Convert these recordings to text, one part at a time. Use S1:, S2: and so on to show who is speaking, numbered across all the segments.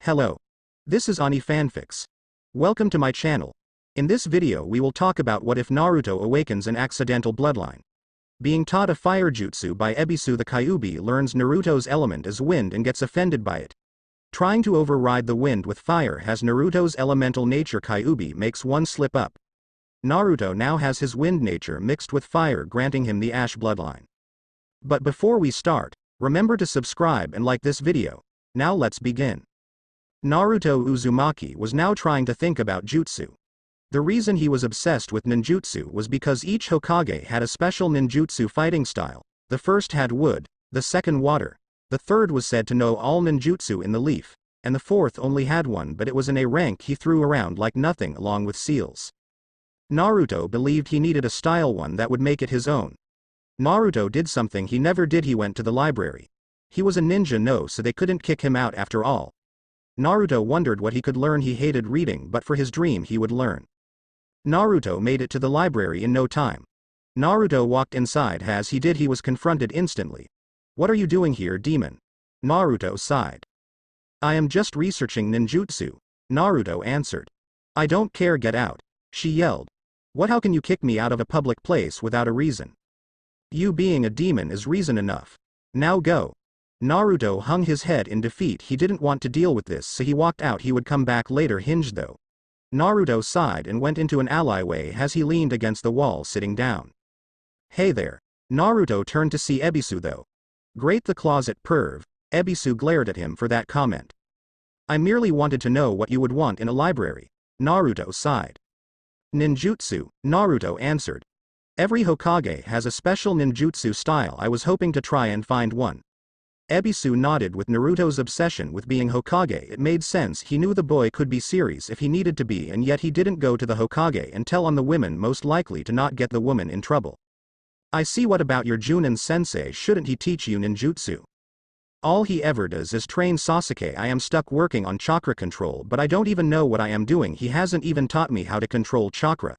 S1: Hello. This is Ani Fanfics. Welcome to my channel. In this video we will talk about what if Naruto awakens an accidental bloodline. Being taught a fire jutsu by Ebisu, the Kyuubi learns Naruto's element is wind and gets offended by it. Trying to override the wind with fire has Naruto's elemental nature. Kyuubi makes one slip up. Naruto now has his wind nature mixed with fire, granting him the ash bloodline. But before we start, remember to subscribe and like this video. Now let's begin. Naruto Uzumaki was now trying to think about jutsu. The reason he was obsessed with ninjutsu was because each Hokage had a special ninjutsu fighting style. The first had wood, the second water, the third was said to know all ninjutsu in the leaf, and the fourth only had one, but it was in a rank he threw around like nothing along with seals. Naruto believed he needed a style one that would make it his own. Naruto did something he never did. He went to the library. He was a ninja, so they couldn't kick him out after all. Naruto wondered what he could learn. He hated reading, but for his dream he would learn. Naruto made it to the library in no time. Naruto walked inside. As he did, he was confronted instantly. "What are you doing here, demon?" Naruto sighed. "I am just researching ninjutsu," Naruto answered. "I don't care, get out," she yelled. "What? How can you kick me out of a public place without a reason? You being a demon is reason enough. Now go." Naruto hung his head in defeat. He didn't want to deal with this, so he walked out. He would come back later. Hinged though. Naruto sighed and went into an alleyway as he leaned against the wall, sitting down. "Hey there." Naruto turned to see Ebisu though. "Great, the closet perv." Ebisu glared at him for that comment. "I merely wanted to know what you would want in a library." Naruto sighed. "Ninjutsu," Naruto answered. "Every Hokage has a special ninjutsu style. I was hoping to try and find one." Ebisu nodded. With Naruto's obsession with being Hokage, it made sense. He knew the boy could be serious if he needed to be, and yet he didn't go to the Hokage and tell on the women, most likely to not get the woman in trouble. "I see. What about your Junin sensei? Shouldn't he teach you ninjutsu? All he ever does is train Sasuke. I am stuck working on chakra control, but I don't even know what I am doing. He hasn't even taught me how to control chakra."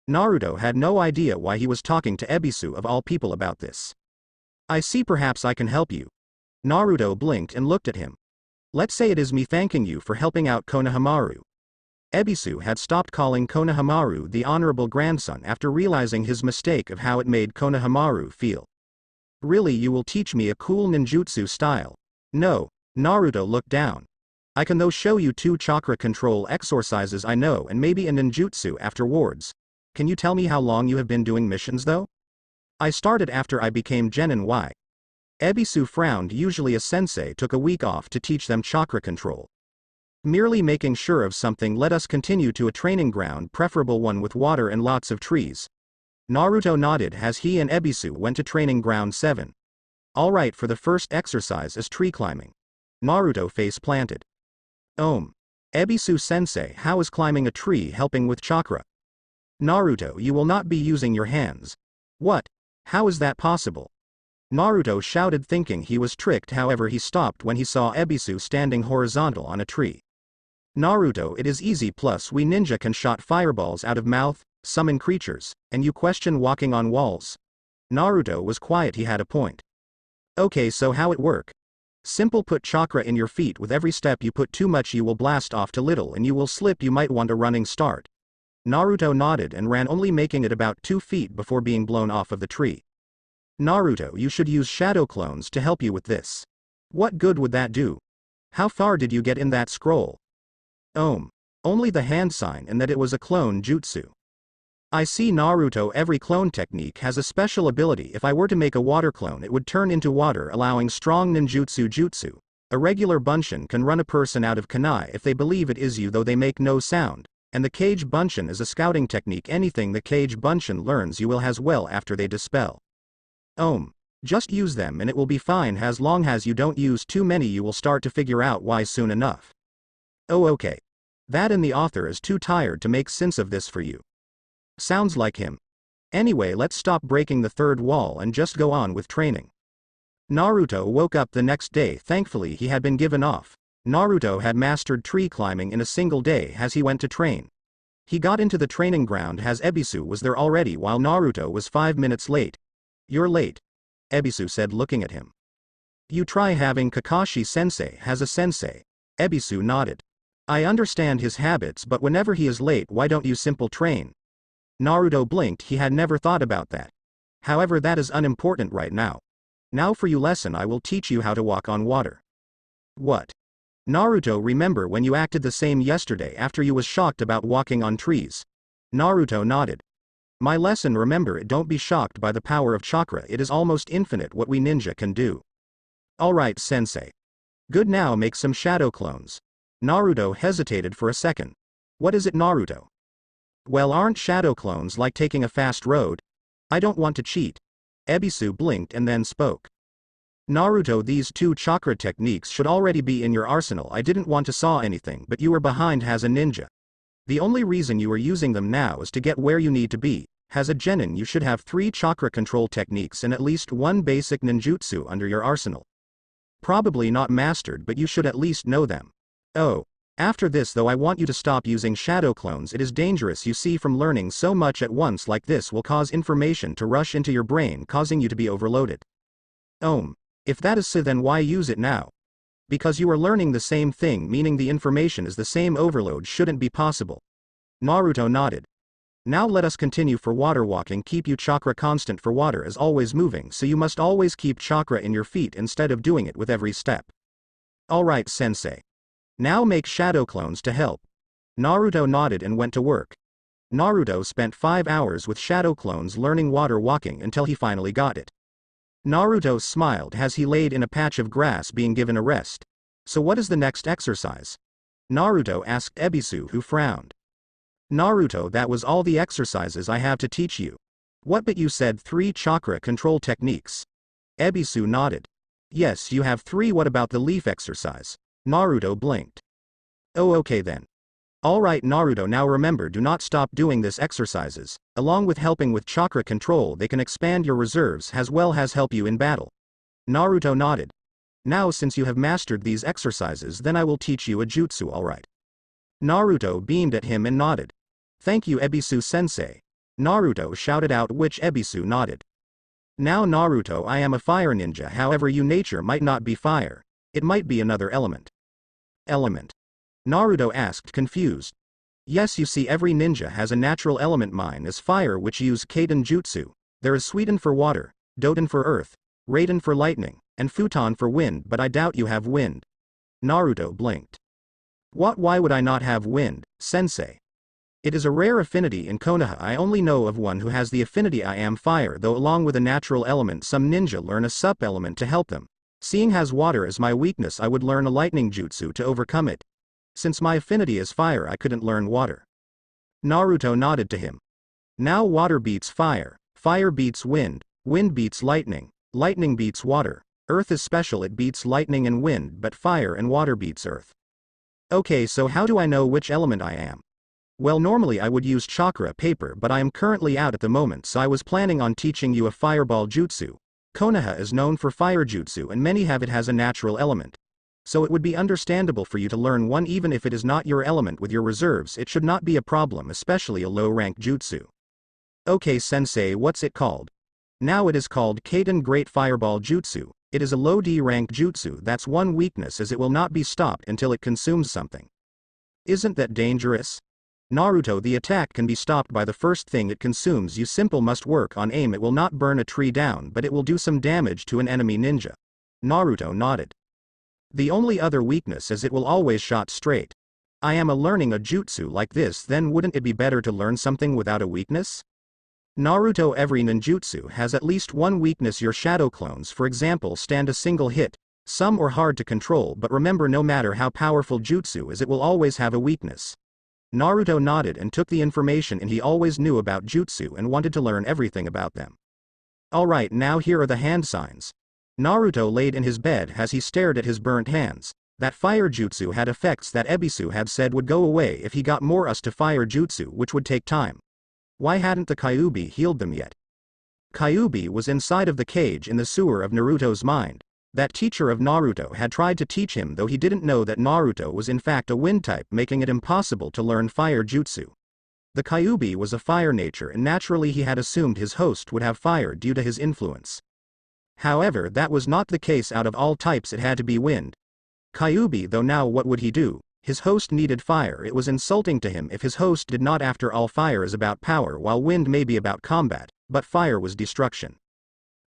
S1: Naruto had no idea why he was talking to Ebisu of all people about this. "I see, perhaps I can help you." Naruto blinked and looked at him. "Let's say it is me thanking you for helping out Konohamaru." Ebisu had stopped calling Konohamaru the honorable grandson after realizing his mistake of how it made Konohamaru feel. "Really, you will teach me a cool ninjutsu style?" "No." Naruto looked down. "I can though show you 2 chakra control exercises I know, and maybe a ninjutsu afterwards. Can you tell me how long you have been doing missions though?" "I started after I became Genin." "Why?" Ebisu frowned. "Usually a sensei took a week off to teach them chakra control. Merely making sure of something. Let us continue to a training ground, preferable one with water and lots of trees." Naruto nodded as he and Ebisu went to training ground 7. "Alright, for the first exercise is tree climbing." Naruto face planted. Ebisu sensei, how is climbing a tree helping with chakra?" "Naruto, you will not be using your hands." "What? How is that possible?" Naruto shouted, thinking he was tricked. However, he stopped when he saw Ebisu standing horizontal on a tree. "Naruto, it is easy, plus we ninja can shot fireballs out of mouth, summon creatures, and you question walking on walls." Naruto was quiet. He had a point. "Okay, so how it work?" "Simple, put chakra in your feet. With every step you put too much you will blast off to little and you will slip. You might want a running start." Naruto nodded and ran, only making it about 2 feet before being blown off of the tree. "Naruto, you should use shadow clones to help you with this." "What good would that do? How far did you get in that scroll?" Only the hand sign and that it was a clone jutsu." "I see, Naruto. Every clone technique has a special ability. If I were to make a water clone, it would turn into water, allowing strong ninjutsu jutsu. A regular bunshin can run a person out of kunai if they believe it is you, though they make no sound. And the cage bunshin is a scouting technique. Anything the cage bunshin learns you will as well after they dispel." Just use them and it will be fine. As long as you don't use too many, you will start to figure out why soon enough." "Oh, okay. That and the author is too tired to make sense of this for you." "Sounds like him. Anyway, let's stop breaking the third wall and just go on with training." Naruto woke up the next day. Thankfully he had been given off. Naruto had mastered tree climbing in a single day as he went to train. He got into the training ground as Ebisu was there already, while Naruto was 5 minutes late. "You're late," Ebisu said, looking at him. "You try having Kakashi sensei has a sensei." Ebisu nodded. I understand his habits, but whenever he is late, why don't you simple train? Naruto blinked. He had never thought about that. However, that is unimportant right now. Now for you lesson, I will teach you how to walk on water. What? Naruto, remember when you acted the same yesterday after you was shocked about walking on trees? Naruto nodded. My lesson, remember it, don't be shocked by the power of chakra, it is almost infinite what we ninja can do. Alright sensei. Good, now make some shadow clones. Naruto hesitated for a second. What is it, Naruto? Well, aren't shadow clones like taking a fast road? I don't want to cheat. Ebisu blinked and then spoke. Naruto, these two chakra techniques should already be in your arsenal. I didn't want to saw anything, but you were behind as a ninja. The only reason you are using them now is to get where you need to be. As a genin, you should have 3 chakra control techniques and at least 1 basic ninjutsu under your arsenal. Probably not mastered, but you should at least know them. Oh. After this though, I want you to stop using shadow clones. It is dangerous, you see, from learning so much at once like this will cause information to rush into your brain, causing you to be overloaded. If that is so, then why use it now? Because you are learning the same thing, meaning the information is the same. Overload shouldn't be possible. Naruto nodded. Now let us continue. For water walking, keep your chakra constant, for water is always moving, so you must always keep chakra in your feet instead of doing it with every step. Alright sensei. Now make shadow clones to help. Naruto nodded and went to work. Naruto spent 5 hours with shadow clones learning water walking until he finally got it. Naruto smiled as he laid in a patch of grass being given a rest. So what is the next exercise? Naruto asked Ebisu, who frowned. Naruto, that was all the exercises I have to teach you. What, but you said 3 chakra control techniques. Ebisu nodded. Yes, you have 3. What about the leaf exercise? Naruto blinked. Oh, okay then. Alright Naruto, now remember, do not stop doing this exercises. Along with helping with chakra control, they can expand your reserves as well as help you in battle. Naruto nodded. Now since you have mastered these exercises, then I will teach you a jutsu, alright. Naruto beamed at him and nodded. Thank you Ebisu sensei. Naruto shouted out, which Ebisu nodded. Now Naruto, I am a fire ninja, however your nature might not be fire. It might be another element. Element? Naruto asked, confused. Yes, you see, every ninja has a natural element. Mine is fire, which use Kaiden jutsu. There is Suiten for water, Doten for earth, Raiden for lightning, and Futon for wind, but I doubt you have wind. Naruto blinked. What, why would I not have wind, sensei? It is a rare affinity in Konoha. I only know of one who has the affinity. I am fire, though along with a natural element some ninja learn a sup-element to help them. Seeing as water is my weakness, I would learn a lightning jutsu to overcome it. Since my affinity is fire, I couldn't learn water. Naruto nodded to him. Now water beats fire, fire beats wind, wind beats lightning, lightning beats water, earth is special, it beats lightning and wind, but fire and water beats earth. Okay, so how do I know which element I am? Well, normally I would use chakra paper, but I am currently out at the moment, so I was planning on teaching you a fireball jutsu. Konoha is known for fire jutsu and many have it as a natural element. So it would be understandable for you to learn one even if it is not your element. With your reserves it should not be a problem, especially a low-rank jutsu. Okay sensei, what's it called? Now it is called Kaiden Great Fireball Jutsu. It is a low D-rank jutsu. That's one weakness, as it will not be stopped until it consumes something. Isn't that dangerous? Naruto, the attack can be stopped by the first thing it consumes. You simple must work on aim. It will not burn a tree down, but it will do some damage to an enemy ninja. Naruto nodded. The only other weakness is it will always shot straight. I am learning a jutsu like this, then wouldn't it be better to learn something without a weakness? Naruto, every ninjutsu has at least one weakness. Your shadow clones, for example, stand a single hit. Some are hard to control, but remember, no matter how powerful jutsu is, it will always have a weakness. Naruto nodded and took the information, and he always knew about jutsu and wanted to learn everything about them. Alright, now here are the hand signs. Naruto laid in his bed as he stared at his burnt hands. That fire jutsu had effects that Ebisu had said would go away if he got more used to fire jutsu, which would take time. Why hadn't the Kyuubi healed them yet? Kyuubi was inside of the cage in the sewer of Naruto's mind. That teacher of Naruto had tried to teach him, though he didn't know that Naruto was in fact a wind type, making it impossible to learn fire jutsu. The Kyuubi was a fire nature, and naturally he had assumed his host would have fire due to his influence. However, that was not the case. Out of all types it had to be wind. Kyuubi though now what would he do? His host needed fire. It was insulting to him if his host did not. After all, fire is about power while wind may be about combat, but fire was destruction.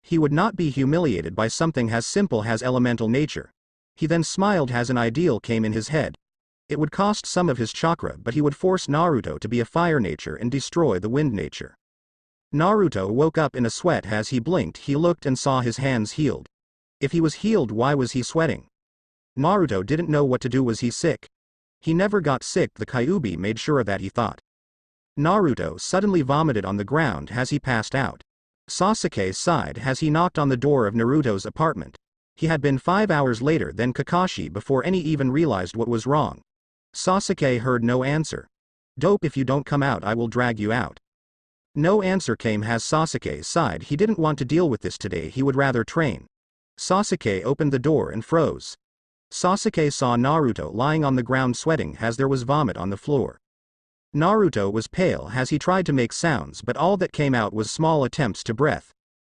S1: He would not be humiliated by something as simple as elemental nature. He then smiled as an ideal came in his head. It would cost some of his chakra, but he would force Naruto to be a fire nature and destroy the wind nature. Naruto woke up in a sweat. As he blinked, he looked and saw his hands healed. If he was healed, why was he sweating? Naruto didn't know what to do. Was he sick? He never got sick. The Kyuubi made sure of that, he thought. Naruto suddenly vomited on the ground as he passed out. Sasuke sighed as he knocked on the door of Naruto's apartment. He had been 5 hours later than Kakashi before any even realized what was wrong. Sasuke heard no answer. Dope, if you don't come out I will drag you out. No answer came as Sasuke sighed. He didn't want to deal with this today, he would rather train. Sasuke opened the door and froze. Sasuke saw Naruto lying on the ground sweating as there was vomit on the floor. Naruto was pale as he tried to make sounds, but all that came out was small attempts to breath.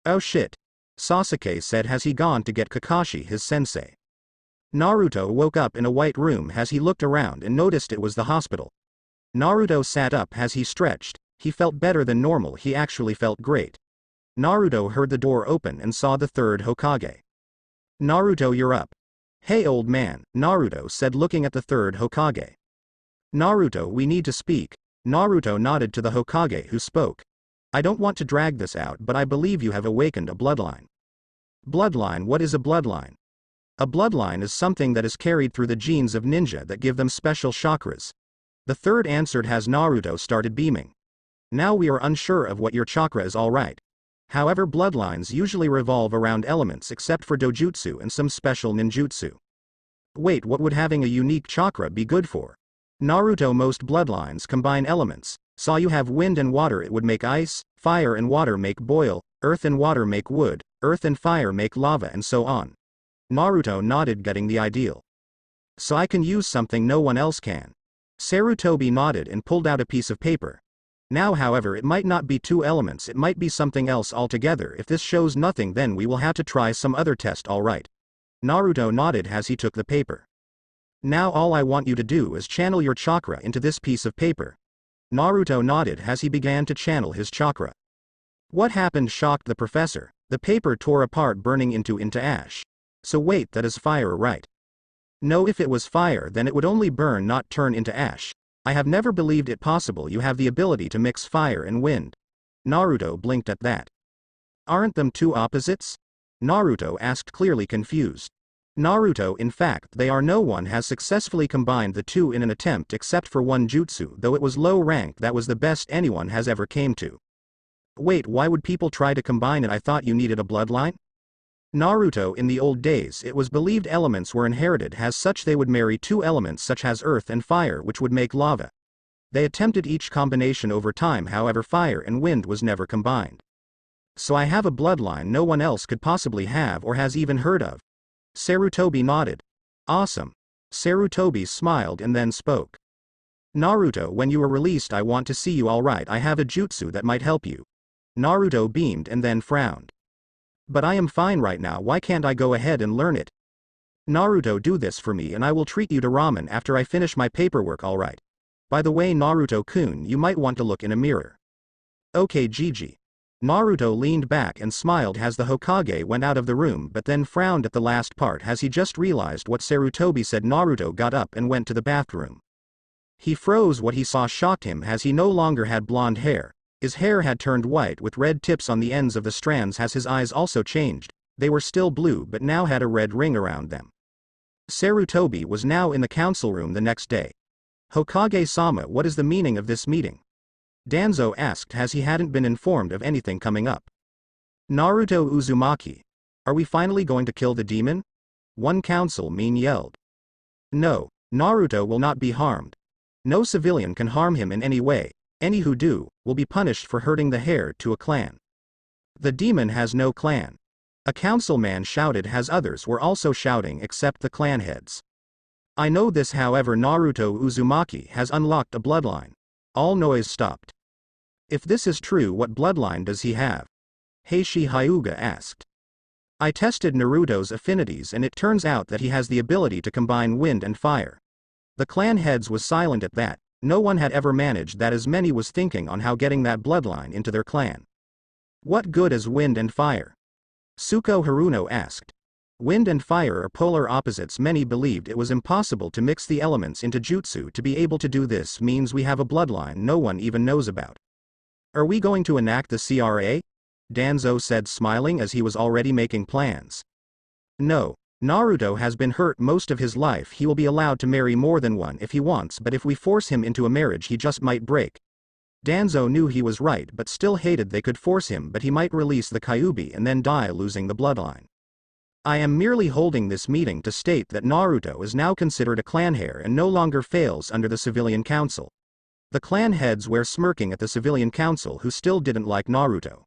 S1: Oh shit, Sasuke said as he gone to get Kakashi, his sensei. Naruto woke up in a white room as he looked around and noticed it was the hospital. Naruto sat up as he stretched. He felt better than normal. He actually felt great. Naruto heard the door open and saw the third Hokage. Naruto, you're up. Hey old man, Naruto said looking at the third Hokage. Naruto, we need to speak. Naruto nodded to the Hokage who spoke. I don't want to drag this out, but I believe you have awakened a bloodline. Bloodline? What is a bloodline? A bloodline is something that is carried through the genes of ninja that give them special chakras. The third answered as Naruto started beaming. Now we are unsure of what your chakra is, alright. However, bloodlines usually revolve around elements except for dojutsu and some special ninjutsu. Wait, what would having a unique chakra be good for? Naruto, most bloodlines combine elements. Saw you have wind and water, it would make ice, fire and water make boil, earth and water make wood, earth and fire make lava, and so on. Naruto nodded, getting the ideal. So I can use something no one else can. Sarutobi nodded and pulled out a piece of paper. Now however, it might not be two elements, it might be something else altogether. If this shows nothing, then we will have to try some other test, alright. Naruto nodded as he took the paper. Now all I want you to do is channel your chakra into this piece of paper. Naruto nodded as he began to channel his chakra. What happened shocked the professor. The paper tore apart, burning into ash. So wait, that is fire, right? No, if it was fire then it would only burn, not turn into ash. I have never believed it possible you have the ability to mix fire and wind. Naruto blinked at that. Aren't them two opposites? Naruto asked, clearly confused. Naruto, in fact they are. No one has successfully combined the two in an attempt except for one jutsu, though it was low rank. That was the best anyone has ever came to. Wait, why would people try to combine it? I thought you needed a bloodline? Naruto, in the old days it was believed elements were inherited, as such they would marry two elements such as earth and fire, which would make lava. They attempted each combination over time, however fire and wind was never combined. So I have a bloodline no one else could possibly have or has even heard of. Sarutobi nodded. Awesome. Sarutobi smiled and then spoke. Naruto, when you are released I want to see you, alright? I have a jutsu that might help you. Naruto beamed and then frowned. But I am fine right now, why can't I go ahead and learn it? Naruto, do this for me and I will treat you to ramen after I finish my paperwork, alright? By the way Naruto-kun, you might want to look in a mirror. Okay Gigi. Naruto leaned back and smiled as the Hokage went out of the room, but then frowned at the last part as he just realized what Sarutobi said. Naruto got up and went to the bathroom. He froze. What he saw shocked him, as he no longer had blonde hair. His hair had turned white with red tips on the ends of the strands, as his eyes also changed. They were still blue but now had a red ring around them. Sarutobi was now in the council room the next day. Hokage-sama, what is the meaning of this meeting? Danzo asked, as he hadn't been informed of anything coming up. Naruto Uzumaki. Are we finally going to kill the demon? One councilman yelled. No, Naruto will not be harmed. No civilian can harm him in any way. Any who do, will be punished for hurting the heir to a clan. The demon has no clan. A councilman shouted, as others were also shouting except the clan heads. I know this, however Naruto Uzumaki has unlocked a bloodline. All noise stopped. If this is true, what bloodline does he have? Heishi Hyuga asked. I tested Naruto's affinities and it turns out that he has the ability to combine wind and fire. The clan heads was silent at that. No one had ever managed that, as many was thinking on how getting that bloodline into their clan. What good is wind and fire? Suko Haruno asked. Wind and fire are polar opposites. Many believed it was impossible to mix the elements into jutsu. To be able to do this means we have a bloodline no one even knows about. Are we going to enact the CRA? Danzo said, smiling as he was already making plans. No. Naruto has been hurt most of his life. He will be allowed to marry more than one if he wants, but if we force him into a marriage he just might break. Danzo knew he was right but still hated they could force him, but he might release the Kyuubi and then die losing the bloodline. I am merely holding this meeting to state that Naruto is now considered a clan heir and no longer fails under the civilian council. The clan heads were smirking at the civilian council who still didn't like Naruto.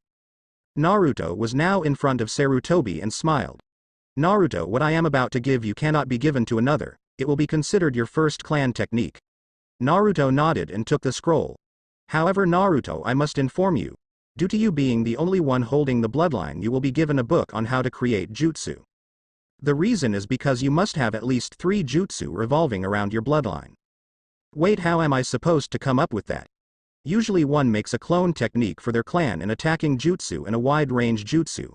S1: Naruto was now in front of Sarutobi and smiled. Naruto, what I am about to give you cannot be given to another, it will be considered your first clan technique. Naruto nodded and took the scroll. However, Naruto, I must inform you. Due to you being the only one holding the bloodline, you will be given a book on how to create jutsu. The reason is because you must have at least 3 jutsu revolving around your bloodline. Wait, how am I supposed to come up with that? Usually one makes a clone technique for their clan and attacking jutsu and a wide-range jutsu.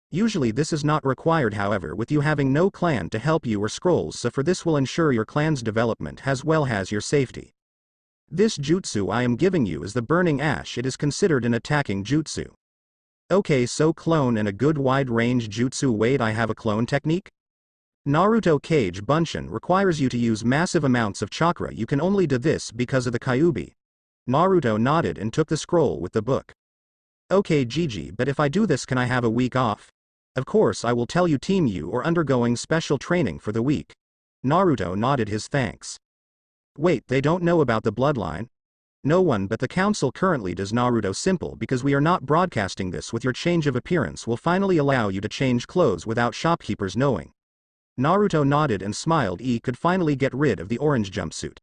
S1: Usually this is not required, however, with you having no clan to help you or scrolls, so for this will ensure your clan's development as well as your safety. This jutsu I am giving you is the Burning Ash. It is considered an attacking jutsu. Okay, so clone and a good wide-range jutsu. Wait, I have a clone technique? Naruto Kage Bunshin requires you to use massive amounts of chakra. You can only do this because of the Kyuubi. Naruto nodded and took the scroll with the book. Okay Gigi, but if I do this can I have a week off? Of course I will tell you, Team U or undergoing special training for the week. Naruto nodded his thanks. Wait, they don't know about the bloodline? No one but the council currently does. Naruto, simple, because we are not broadcasting this. With your change of appearance will finally allow you to change clothes without shopkeepers knowing. Naruto nodded and smiled. He could finally get rid of the orange jumpsuit.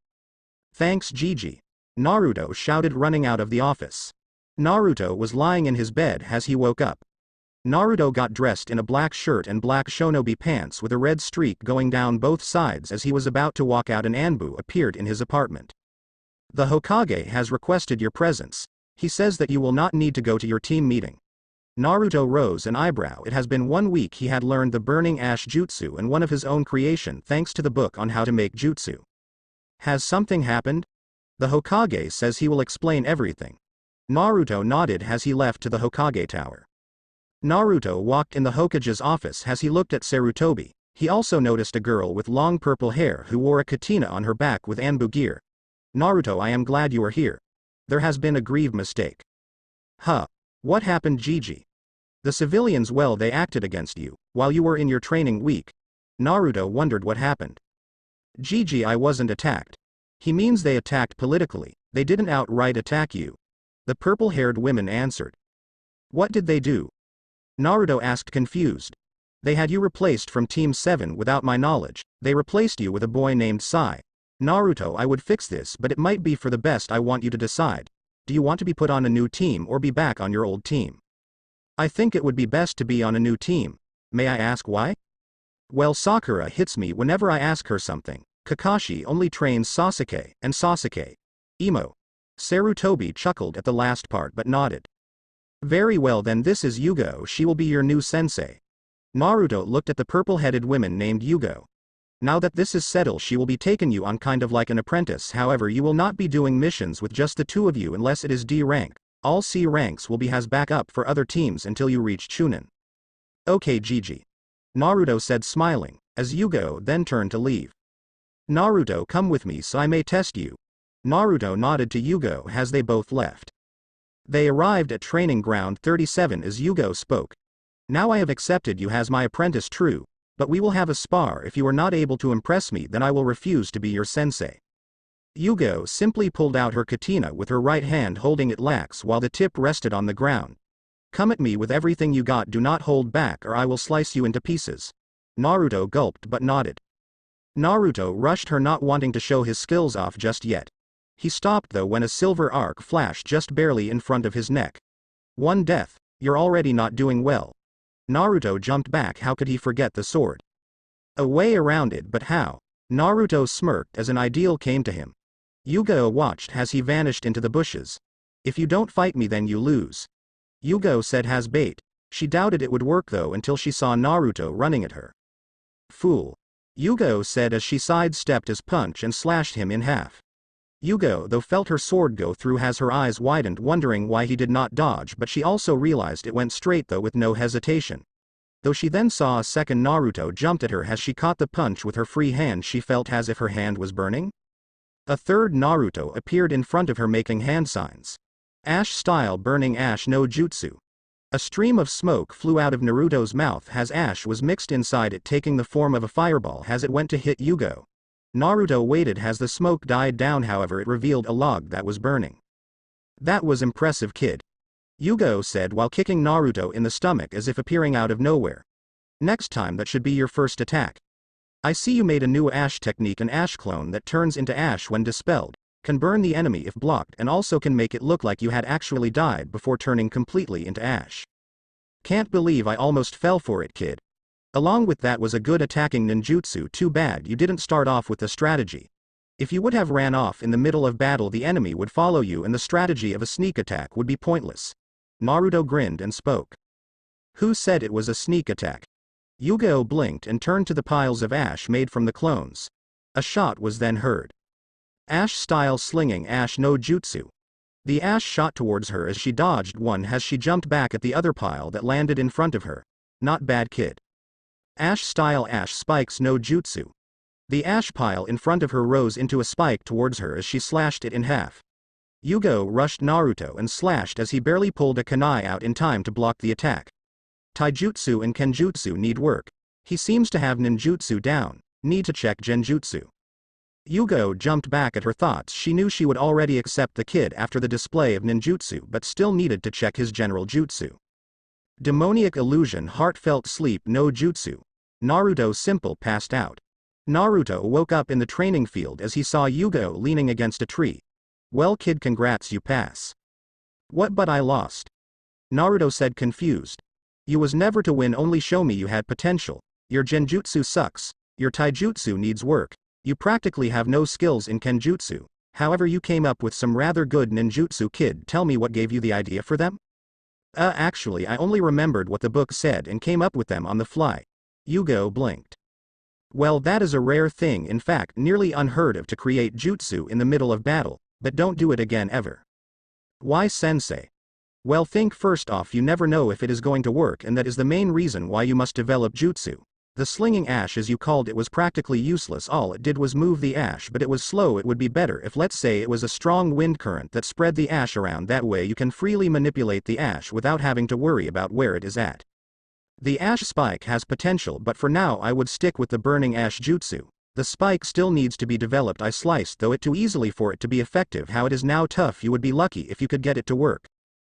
S1: Thanks Gigi. Naruto shouted, running out of the office. Naruto was lying in his bed as he woke up. Naruto got dressed in a black shirt and black shinobi pants with a red streak going down both sides. As he was about to walk out, an Anbu appeared in his apartment. The Hokage has requested your presence. He says that you will not need to go to your team meeting. Naruto rose an eyebrow. It has been 1 week he had learned the Burning Ash Jutsu and one of his own creation thanks to the book on how to make jutsu. Has something happened? The Hokage says he will explain everything. Naruto nodded as he left to the Hokage tower. Naruto walked in the Hokage's office as he looked at Sarutobi. He also noticed a girl with long purple hair who wore a katana on her back with Anbu gear. Naruto, I am glad you are here. There has been a grave mistake. Huh. What happened, Gigi? The civilians, well, they acted against you while you were in your training week. Naruto wondered what happened. Gigi, I wasn't attacked. He means they attacked politically. They didn't outright attack you. The purple-haired women answered. What did they do? Naruto asked, confused. They had you replaced from Team 7 without my knowledge. They replaced you with a boy named Sai. Naruto, I would fix this, but it might be for the best. I want you to decide. Do you want to be put on a new team or be back on your old team? I think it would be best to be on a new team. May I ask why? Well, Sakura hits me whenever I ask her something. Kakashi only trains Sasuke, and Sasuke. Emo. Sarutobi chuckled at the last part but nodded. Very well then, this is Yugo. She will be your new sensei. Naruto looked at the purple-headed woman named Yugo. Now that this is settled, she will be taking you on kind of like an apprentice. However, you will not be doing missions with just the 2 of you unless it is D rank. All C ranks will be as backup for other teams until you reach Chunin. Okay Gigi. Naruto said, smiling, as Yugo then turned to leave. Naruto, come with me so I may test you. Naruto nodded to Yugo as they both left. They arrived at training ground 37 as Yugo spoke. Now I have accepted you as my apprentice, true, but we will have a spar. If you are not able to impress me, then I will refuse to be your sensei. Yugo simply pulled out her katana with her right hand, holding it lax while the tip rested on the ground. Come at me with everything you got, do not hold back or I will slice you into pieces. Naruto gulped but nodded. Naruto rushed her, not wanting to show his skills off just yet. He stopped though when a silver arc flashed just barely in front of his neck. 1 death. You're already not doing well. Naruto jumped back. How could he forget the sword? A way around it, but how? Naruto smirked as an ideal came to him. Yugo watched as he vanished into the bushes. If you don't fight me then you lose. Yugo said has bait. She doubted it would work though until she saw Naruto running at her. Fool. Yugo said as she sidestepped his punch and slashed him in half. Yugo though felt her sword go through as her eyes widened wondering why he did not dodge, but she also realized it went straight though with no hesitation. Though she then saw a second Naruto jumped at her as she caught the punch with her free hand, she felt as if her hand was burning. A third Naruto appeared in front of her making hand signs. Ash style burning ash no jutsu. A stream of smoke flew out of Naruto's mouth as ash was mixed inside it, taking the form of a fireball as it went to hit Yugo. Naruto waited as the smoke died down, however it revealed a log that was burning. That was impressive, kid. Yugo said while kicking Naruto in the stomach as if appearing out of nowhere. Next time that should be your first attack. I see you made a new ash technique, an ash clone that turns into ash when dispelled, can burn the enemy if blocked, and also can make it look like you had actually died before turning completely into ash. Can't believe I almost fell for it, kid. Along with that was a good attacking ninjutsu. Too bad you didn't start off with the strategy. If you would have ran off in the middle of battle, the enemy would follow you and the strategy of a sneak attack would be pointless. Naruto grinned and spoke. Who said it was a sneak attack? Yugo blinked and turned to the piles of ash made from the clones. A shot was then heard. Ash style slinging ash no jutsu. The ash shot towards her as she dodged one as she jumped back at the other pile that landed in front of her. Not bad, kid. Ash style ash spikes no jutsu. The ash pile in front of her rose into a spike towards her as she slashed it in half. Yugo rushed Naruto and slashed as he barely pulled a kunai out in time to block the attack. Taijutsu and Kenjutsu need work. He seems to have ninjutsu down. Need to check genjutsu. Yugo jumped back at her thoughts. She knew she would already accept the kid after the display of ninjutsu, but still needed to check his general jutsu. Demoniac illusion heartfelt sleep no jutsu. Naruto simple passed out. Naruto woke up in the training field as he saw Yugo leaning against a tree. Well kid, congrats, you pass. What, but I lost? Naruto said confused. You was never to win, only show me you had potential. Your genjutsu sucks. Your taijutsu needs work. You practically have no skills in kenjutsu. However, you came up with some rather good ninjutsu, kid. Tell me what gave you the idea for them? Actually I only remembered what the book said and came up with them on the fly. Yugo blinked. Well, that is a rare thing, in fact nearly unheard of, to create jutsu in the middle of battle, but don't do it again ever. Why, sensei? Well, think first off, you never know if it is going to work, and that is the main reason why you must develop jutsu. The slinging ash, as you called it, was practically useless. All it did was move the ash, but it was slow. It would be better if, let's say, it was a strong wind current that spread the ash around. That way you can freely manipulate the ash without having to worry about where it is at. The ash spike has potential, but for now I would stick with the burning ash jutsu. The spike still needs to be developed. I sliced though it too easily for it to be effective. How it is now tough. You would be lucky if you could get it to work.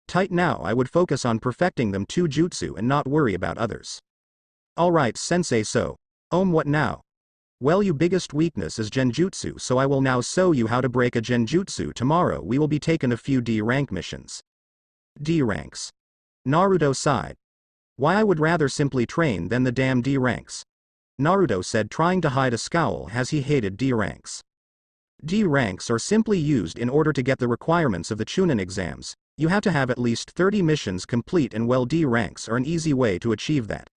S1: Tight now. I would focus on perfecting them two jutsu and not worry about others. Alright sensei, so, what now? Well, your biggest weakness is genjutsu, so I will now show you how to break a genjutsu. Tomorrow we will be taking a few D rank missions. D ranks. Naruto sighed. Why, I would rather simply train than the damn D ranks. Naruto said, trying to hide a scowl as he hated D ranks. D ranks are simply used in order to get the requirements of the Chunin exams. You have to have at least 30 missions complete, and well, D ranks are an easy way to achieve that.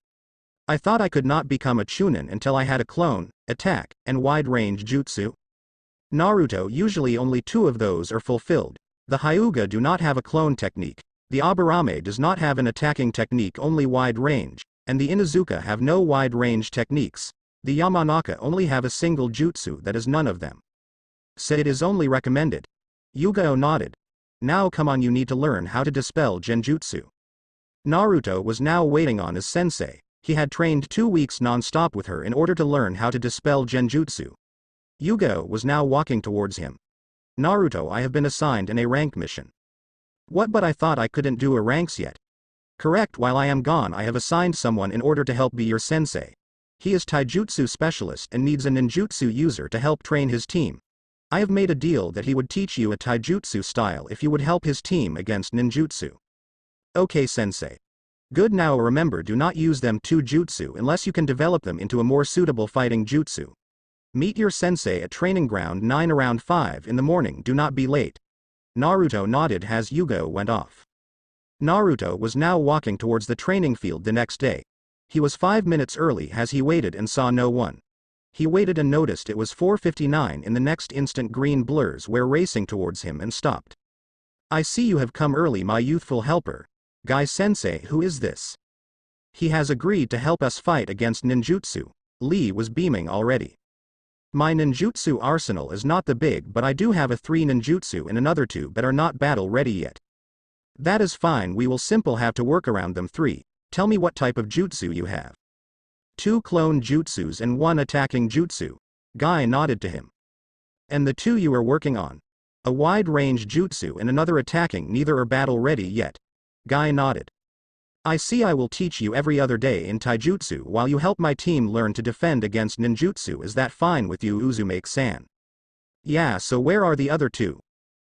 S1: I thought I could not become a Chunin until I had a clone, attack, and wide-range jutsu. Naruto, usually only 2 of those are fulfilled. The Hyuga do not have a clone technique, the Aburame does not have an attacking technique, only wide range, and the Inuzuka have no wide-range techniques. The Yamanaka only have a single jutsu that is none of them. Said it is only recommended. Yugo nodded. Now come on, you need to learn how to dispel genjutsu. Naruto was now waiting on his sensei. He had trained 2 weeks non-stop with her in order to learn how to dispel genjutsu. Yugo was now walking towards him. Naruto, I have been assigned an A rank mission. What, but I thought I couldn't do A ranks yet. Correct, while I am gone I have assigned someone in order to help be your sensei. He is taijutsu specialist and needs a ninjutsu user to help train his team. I have made a deal that he would teach you a taijutsu style if you would help his team against ninjutsu. Okay sensei. Good, now remember, do not use them two jutsu unless you can develop them into a more suitable fighting jutsu. Meet your sensei at training ground 9 around 5 in the morning, do not be late. Naruto nodded as Yugo went off. Naruto was now walking towards the training field the next day. He was 5 minutes early as he waited and saw no one. He waited and noticed it was 4:59. In the next instant green blurs were racing towards him and stopped. I see you have come early, my youthful helper. Guy-sensei, who is this? He has agreed to help us fight against ninjutsu. Lee was beaming already. My ninjutsu arsenal is not the big, but I do have a 3 ninjutsu and another 2 that are not battle ready yet. That is fine, we will simple have to work around them. 3. Tell me what type of jutsu you have. 2 clone jutsus and 1 attacking jutsu. Guy nodded to him. And the 2 you are working on? A wide range jutsu and another attacking, neither are battle ready yet. Guy nodded. I see, I will teach you every other day in taijutsu while you help my team learn to defend against ninjutsu. Is that fine with you, Uzumaki-san? Yeah, so where are the other 2?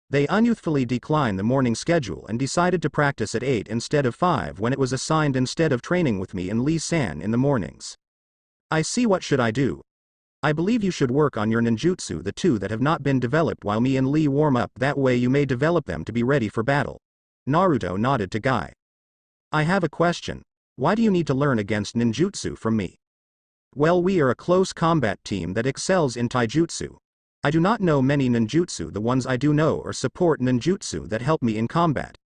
S1: They unyouthfully declined the morning schedule and decided to practice at 8 instead of 5 when it was assigned, instead of training with me and Lee-san in the mornings. I see, what should I do? I believe you should work on your ninjutsu, the 2 that have not been developed, while me and Lee warm up, that way you may develop them to be ready for battle. Naruto nodded to Guy. I have a question. Why do you need to learn against ninjutsu from me? Well, we are a close combat team that excels in taijutsu. I do not know many ninjutsu, the ones I do know are support ninjutsu that help me in combat.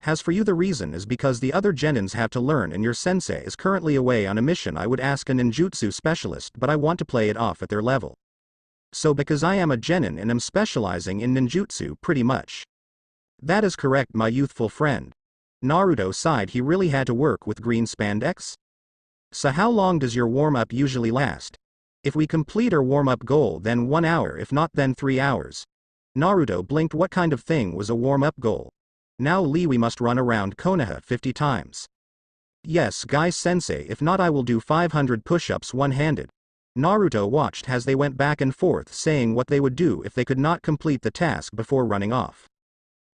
S1: As for you, the reason is because the other genins have to learn and your sensei is currently away on a mission. I would ask a ninjutsu specialist, but I want to play it off at their level. So because I am a genin and am specializing in ninjutsu pretty much. That is correct, my youthful friend. Naruto sighed, he really had to work with green spandex? So how long does your warm-up usually last? If we complete our warm-up goal, then 1 hour, if not then 3 hours. Naruto blinked. What kind of thing was a warm-up goal? Now Lee, we must run around Konoha 50 times. Yes, Guy-sensei, if not I will do 500 push-ups one-handed. Naruto watched as they went back and forth saying what they would do if they could not complete the task before running off.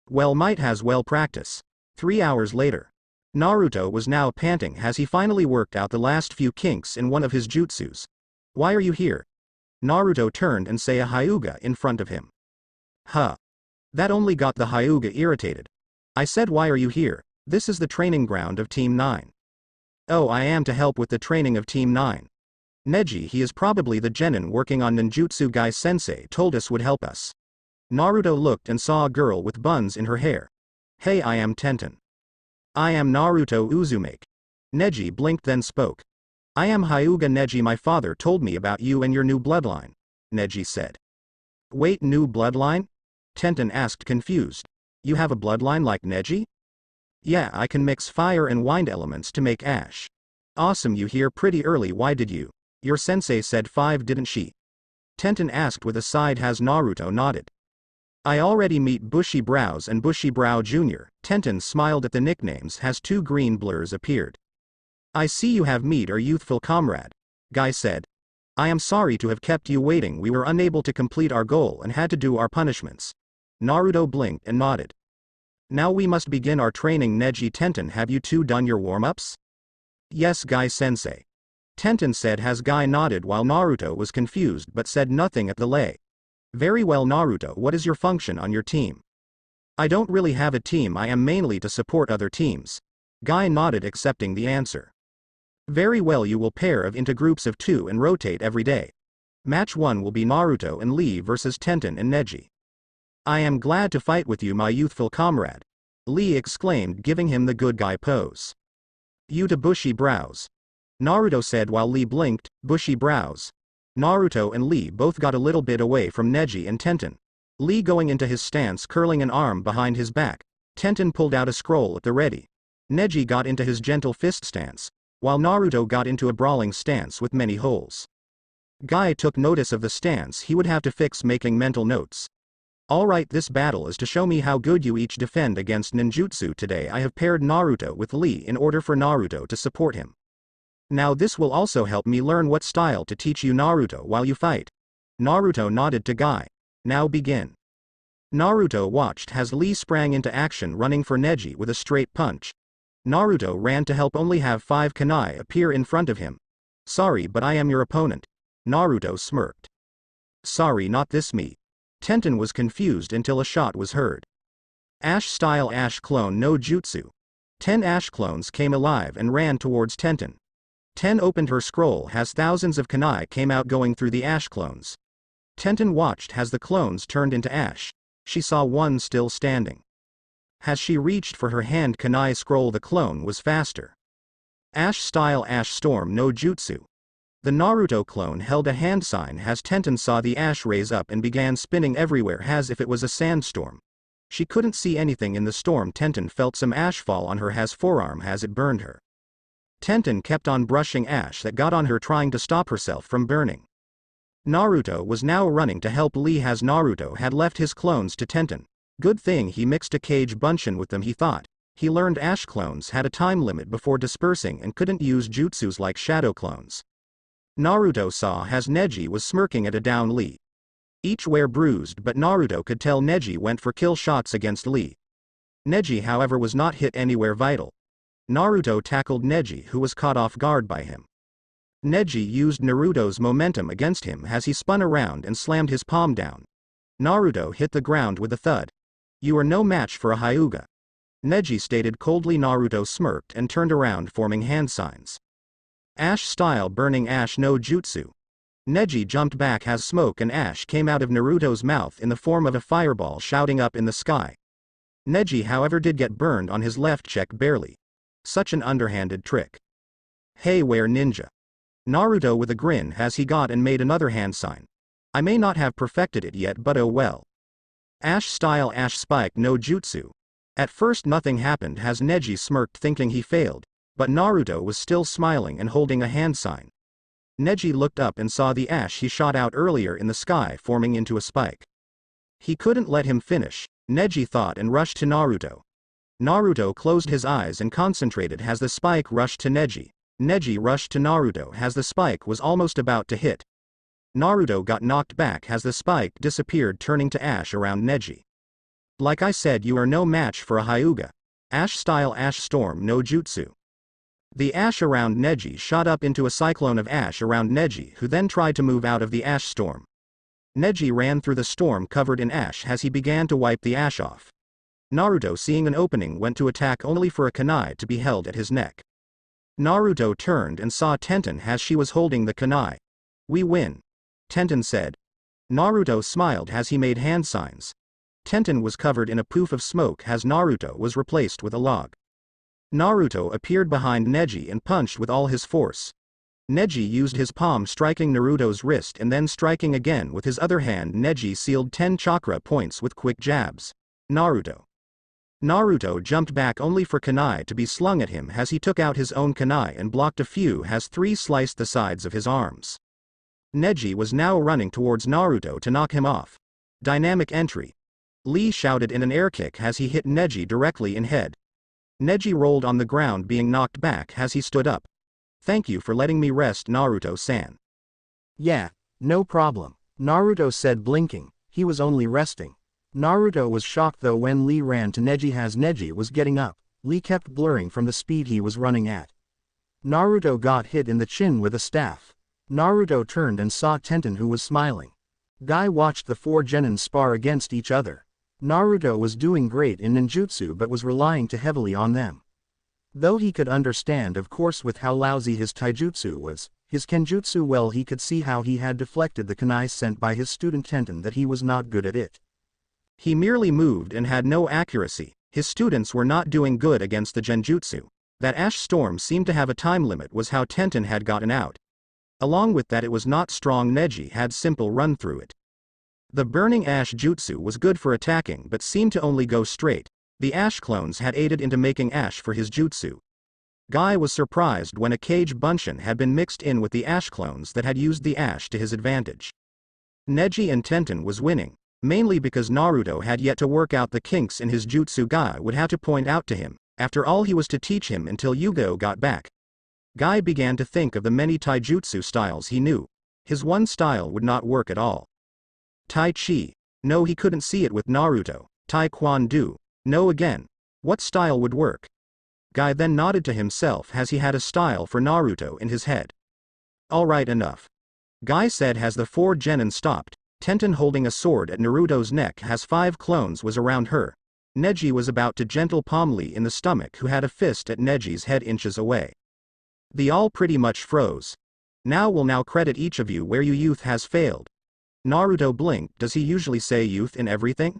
S1: Well, might as well practice. 3 hours later. Naruto was now panting as he finally worked out the last few kinks in one of his jutsus. Why are you here? Naruto turned and saw a Hyuga in front of him. Huh. That only got the Hyuga irritated. I said, why are you here? This is the training ground of Team 9. Oh, I am to help with the training of Team 9. Neji, he is probably the genin working on ninjutsu. Guy-sensei told us would help us. Naruto looked and saw a girl with buns in her hair. Hey, I am Tenten. I am Naruto Uzumaki. Neji blinked then spoke. I am Hyuga Neji, my father told me about you and your new bloodline. Neji said. Wait, new bloodline? Tenten asked confused. You have a bloodline like Neji? Yeah, I can mix fire and wind elements to make ash. Awesome, you here pretty early, why did you? Your sensei said 5, didn't she? Tenten asked with a sigh as Naruto nodded. I already meet Bushy Brows and Bushy Brow Jr. Tenten smiled at the nicknames as 2 green blurs appeared. I see you have meet our youthful comrade. Guy said. I am sorry to have kept you waiting, we were unable to complete our goal and had to do our punishments. Naruto blinked and nodded. Now we must begin our training. Neji, Tenten, have you 2 done your warm-ups? Yes, Guy-sensei. Tenten said as Guy nodded while Naruto was confused but said nothing at the lay. Very well, Naruto, what is your function on your team? I don't really have a team, I am mainly to support other teams. Guy nodded, accepting the answer. Very well, you will pair of into groups of 2 and rotate every day. Match 1 will be Naruto and Lee versus Tenten and Neji. I am glad to fight with you, my youthful comrade. Lee exclaimed, giving him the good guy pose. You to Bushy Brows. Naruto said while Lee blinked. Bushy Brows. Naruto and Lee both got a little bit away from Neji and Tenten. Lee going into his stance, curling an arm behind his back. Tenten pulled out a scroll at the ready. Neji got into his gentle fist stance, while Naruto got into a brawling stance with many holes. Guy took notice of the stance he would have to fix, making mental notes. Alright, this battle is to show me how good you each defend against ninjutsu. Today I have paired Naruto with Lee in order for Naruto to support him. Now this will also help me learn what style to teach you, Naruto, while you fight. Naruto nodded to Guy. Now begin. Naruto watched as Lee sprang into action, running for Neji with a straight punch. Naruto ran to help only have 5 kunai appear in front of him. Sorry, but I am your opponent. Naruto smirked. Sorry, not this me. Tenten was confused until a shot was heard. Ash-style Ash clone no jutsu. 10 Ash clones came alive and ran towards Tenten. 10 opened her scroll as thousands of kunai came out going through the Ash clones. Tenten watched as the clones turned into ash. She saw one still standing. As she reached for her hand kunai scroll, the clone was faster. Ash-style Ash storm no jutsu. The Naruto clone held a hand sign as Tenten saw the ash raise up and began spinning everywhere as if it was a sandstorm. She couldn't see anything in the storm. Tenten felt some ash fall on her forearm as it burned her. Tenten kept on brushing ash that got on her, trying to stop herself from burning. Naruto was now running to help Lee as Naruto had left his clones to Tenten. Good thing he mixed a cage bunshin with them, he thought. He learned ash clones had a time limit before dispersing and couldn't use jutsus like shadow clones. Naruto saw as Neji was smirking at a down Lee. Each were bruised, but Naruto could tell Neji went for kill shots against Lee. Neji, however, was not hit anywhere vital. Naruto tackled Neji, who was caught off guard by him. Neji used Naruto's momentum against him as he spun around and slammed his palm down. Naruto hit the ground with a thud. You are no match for a Hyuga. Neji stated coldly. Naruto smirked and turned around, forming hand signs. Ash-style burning ash no jutsu. Neji jumped back as smoke and ash came out of Naruto's mouth in the form of a fireball shouting up in the sky. Neji, however, did get burned on his left cheek barely. Such an underhanded trick. Hey, where ninja? Naruto with a grin as he got and made another hand sign. I may not have perfected it yet, but oh well. Ash-style Ash spike no jutsu. At first nothing happened as Neji smirked, thinking he failed, but Naruto was still smiling and holding a hand sign. Neji looked up and saw the ash he shot out earlier in the sky forming into a spike. He couldn't let him finish, Neji thought, and rushed to Naruto. Naruto closed his eyes and concentrated as the spike rushed to Neji. Neji rushed to Naruto as the spike was almost about to hit. Naruto got knocked back as the spike disappeared, turning to ash around Neji. Like I said, you are no match for a Hyuga. Ash-style Ash storm no jutsu. The ash around Neji shot up into a cyclone of ash around Neji, who then tried to move out of the ash storm. Neji ran through the storm covered in ash as he began to wipe the ash off. Naruto, seeing an opening, went to attack only for a kunai to be held at his neck. Naruto turned and saw Tenten as she was holding the kunai. We win. Tenten said. Naruto smiled as he made hand signs. Tenten was covered in a poof of smoke as Naruto was replaced with a log. Naruto appeared behind Neji and punched with all his force. Neji used his palm, striking Naruto's wrist and then striking again with his other hand. Neji sealed 10 chakra points with quick jabs. Naruto jumped back only for kunai to be slung at him as he took out his own kunai and blocked a few as 3 sliced the sides of his arms. Neji was now running towards Naruto to knock him off. Dynamic entry. Lee shouted in an air kick as he hit Neji directly in head. Neji rolled on the ground, being knocked back as he stood up. Thank you for letting me rest, Naruto-san.
S2: Yeah, no problem, Naruto said, blinking. He was only resting. Naruto was shocked though when Lee ran to Neji as Neji was getting up. Lee kept blurring from the speed he was running at. Naruto got hit in the chin with a staff. Naruto turned and saw Tenten, who was smiling. Guy watched the 4 genin spar against each other. Naruto was doing great in ninjutsu but was relying too heavily on them. Though he could understand, of course, with how lousy his taijutsu was, his kenjutsu, well, he could see how he had deflected the kunai sent by his student Tenten, that he was not good at it.
S1: He merely moved and had no accuracy. His students were not doing good against the genjutsu. That ash storm seemed to have a time limit was how Tenten had gotten out. Along with that, it was not strong. Neji had simple run through it. The burning ash jutsu was good for attacking but seemed to only go straight. The ash clones had aided into making ash for his jutsu. Guy was surprised when a kage bunshin had been mixed in with the ash clones that had used the ash to his advantage. Neji and Tenten was winning, mainly because Naruto had yet to work out the kinks in his jutsu. Guy would have to point out to him. After all, he was to teach him until Yugo got back. Guy began to think of the many taijutsu styles he knew. His one style would not work at all. Tai Chi. No, he couldn't see it with Naruto. Taekwondo. No again. What style would work? Guy then nodded to himself as he had a style for Naruto in his head. Alright, enough. Guy said as the 4 genin stopped. Tenten, holding a sword at Naruto's neck as 5 clones was around her. Neji was about to gentle palm Lee in the stomach, who had a fist at Neji's head inches away. They all pretty much froze. Now credit each of you where you youth has failed. Naruto blinked. Does he usually say youth in everything?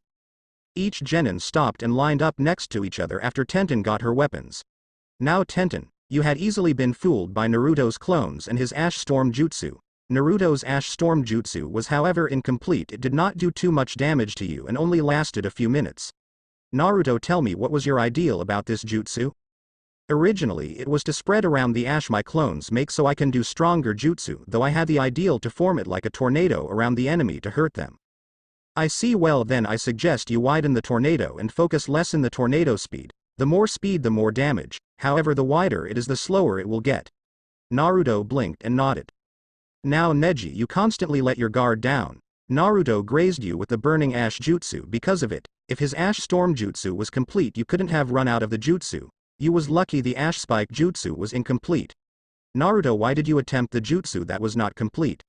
S1: Each genin stopped and lined up next to each other after Tenten got her weapons. Now Tenten, you had easily been fooled by Naruto's clones and his Ash Storm Jutsu. Naruto's Ash Storm Jutsu was however incomplete. It did not do too much damage to you and only lasted a few minutes. Naruto, tell me, what was your ideal about this jutsu? Originally it was to spread around the ash my clones make so I can do stronger jutsu, though I had the ideal to form it like a tornado around the enemy to hurt them. I see. Well then I suggest you widen the tornado and focus less in the tornado speed. The more speed the more damage, however the wider it is the slower it will get. Naruto blinked and nodded. Now Neji, you constantly let your guard down. Naruto grazed you with the burning ash jutsu. Because of it, if his ash storm jutsu was complete you couldn't have run out of the jutsu. You was lucky the ash spike jutsu was incomplete. Naruto, why did you attempt the jutsu that was not complete?